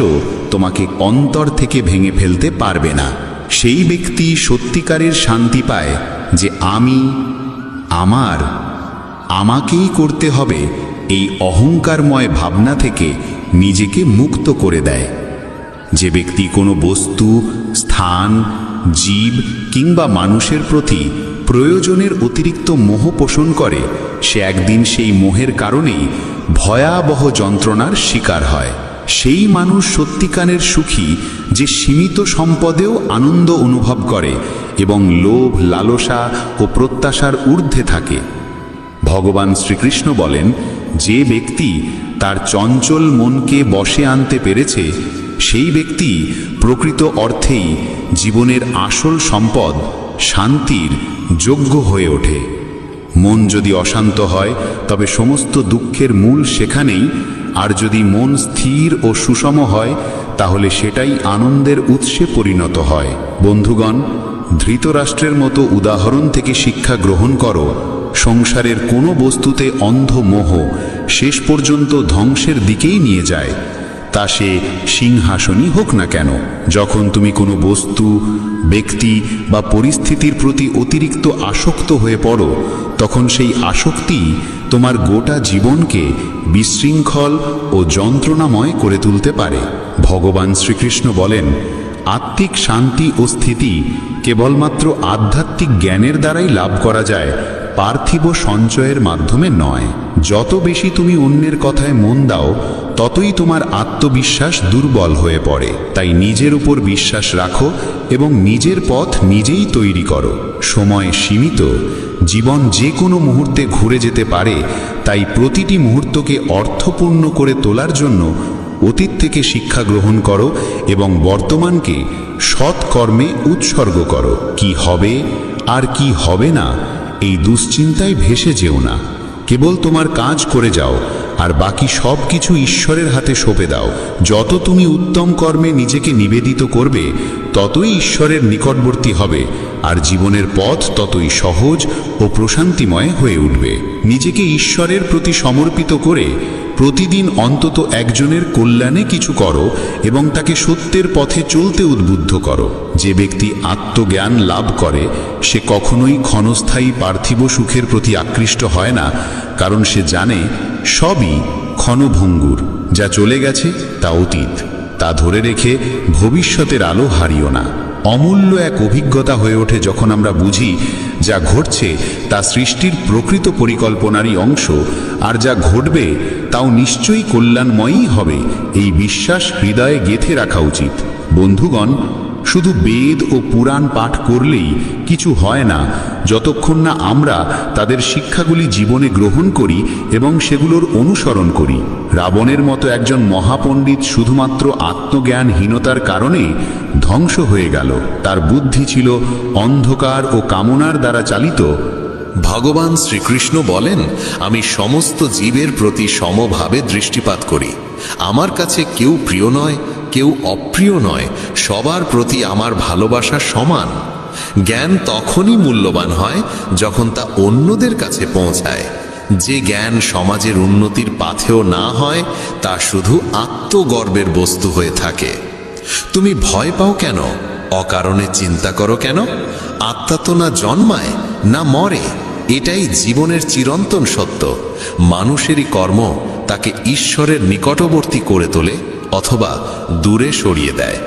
তোমাকে অন্তর থেকে ভেঙে ফেলতে পারবে না। সেই ব্যক্তি সত্যিকারের শান্তি পায় যে আমি, আমার, আমাকেই করতে হবে এই অহংকারময় ভাবনা থেকে নিজেকে মুক্ত করে দেয়। যে ব্যক্তি কোনো বস্তু, স্থান, জীব কিংবা মানুষের প্রতি প্রয়োজনের অতিরিক্ত মোহ পোষণ করে, সে একদিন সেই মোহের কারণেই ভয়াবহ যন্ত্রণার শিকার হয়। সেই মানুষ সত্যিকারের সুখী যে সীমিত সম্পদেও আনন্দ অনুভব করে এবং লোভ, লালসা ও প্রত্যাশার ঊর্ধ্বে থাকে। ভগবান শ্রীকৃষ্ণ বলেন, যে ব্যক্তি তার চঞ্চল মনকে বশে আনতে পেরেছে সেই ব্যক্তি প্রকৃত অর্থেই জীবনের আসল সম্পদ শান্তির যোগ্য হয়ে ওঠে। মন যদি অশান্ত হয় তবে সমস্ত দুঃখের মূল সেখানেই, আর যদি মন স্থির ও সুষম হয় তাহলে সেটাই আনন্দের উৎসে পরিণত হয়। বন্ধুগণ, ধৃতরাষ্ট্রের মতো উদাহরণ থেকে শিক্ষা গ্রহণ করো। সংসারের কোনো বস্তুতে অন্ধ মোহ শেষ পর্যন্ত ধ্বংসের দিকেই নিয়ে যায়, তা সে সিংহাসনই হোক না কেন। যখন তুমি কোনো বস্তু, ব্যক্তি বা পরিস্থিতির প্রতি অতিরিক্ত আসক্ত হয়ে পড়ো তখন সেই আসক্তি তোমার গোটা জীবনকে বিশৃঙ্খল ও যন্ত্রণাময় করে তুলতে পারে। ভগবান শ্রীকৃষ্ণ বলেন, আত্মিক শান্তি ও স্থিতি কেবলমাত্র আধ্যাত্মিক জ্ঞানের দ্বারাই লাভ করা যায়, পার্থিব সঞ্চয়ের মাধ্যমে নয়। যত বেশি তুমি অন্যের কথায় মন দাও ততই তোমার আত্মবিশ্বাস দুর্বল হয়ে পড়ে। তাই নিজের উপর বিশ্বাস রাখো এবং নিজের পথ নিজেই তৈরি করো। সময় সীমিত, জীবন যে কোনো মুহূর্তে ঘুরে যেতে পারে, তাই প্রতিটি মুহূর্তকে অর্থপূর্ণ করে তোলার জন্য অতীত থেকে শিক্ষা গ্রহণ করো এবং বর্তমানকে সৎ কর্মে উৎসর্গ করো। কি হবে আর কি হবে না এই দুশ্চিন্তায় ভেসে যেও না। কেবল তোমার কাজ করে যাও আর বাকি সব কিছু ঈশ্বরের হাতে সঁপে দাও। যত তুমি উত্তম কর্মে নিজেকে নিবেদিত করবে ততই ঈশ্বরের নিকটবর্তী হবে, আর জীবনের পথ ততই সহজ ও প্রশান্তিময় হয়ে উঠবে। নিজেকে ঈশ্বরের প্রতি সমর্পিত করে প্রতিদিন অন্তত একজনের কল্যাণে কিছু করো এবং তাকে সত্যের পথে চলতে উদ্বুদ্ধ করো। যে ব্যক্তি আত্মজ্ঞান লাভ করে সে কখনোই ক্ষণস্থায়ী পার্থিব সুখের প্রতি আকৃষ্ট হয় না, কারণ সে জানে সবই ক্ষণভঙ্গুর। যা চলে গেছে তা অতীত, তা ধরে রেখে ভবিষ্যতের আলো হারিও না। অমূল্য এক অভিজ্ঞতা হয়ে ওঠে যখন আমরা বুঝি যা ঘটছে তা সৃষ্টির প্রকৃত পরিকল্পনারই অংশ, আর যা ঘটবে তাও নিশ্চয়ই কল্যাণময়ই হবে। এই বিশ্বাস হৃদয়ে গেঁথে রাখা উচিত। বন্ধুগণ, শুধু বেদ ও পুরাণ পাঠ করলেই কিছু হয় না যতক্ষণ না আমরা তাদের শিক্ষাগুলি জীবনে গ্রহণ করি এবং সেগুলোর অনুসরণ করি। রাবণের মতো একজন মহাপণ্ডিত শুধুমাত্র আত্মজ্ঞানহীনতার কারণে ধ্বংস হয়ে গেল। তার বুদ্ধি ছিল অন্ধকার ও কামনার দ্বারা চালিত। ভগবান শ্রীকৃষ্ণ বলেন, আমি সমস্ত জীবের প্রতি সমভাবে দৃষ্টিপাত করি। আমার কাছে কেউ প্রিয় নয়, কেউ অপ্রিয় নয়, সবার প্রতি আমার ভালোবাসা সমান। জ্ঞান তখনই মূল্যবান হয় যখন তা অন্যদের কাছে পৌঁছায়। যে জ্ঞান সমাজের উন্নতির পাথেও না হয় তা শুধু আত্মগর্বের বস্তু হয়ে থাকে। তুমি ভয় পাও কেন? অকারণে চিন্তা করো কেন? আত্মা তো না জন্মায় না মরে, এটাই জীবনের চিরন্তন সত্য। মানুষেরই কর্ম তাকে ঈশ্বরের নিকটবর্তী করে তোলে অথবা দূরে সরিয়ে দেয়।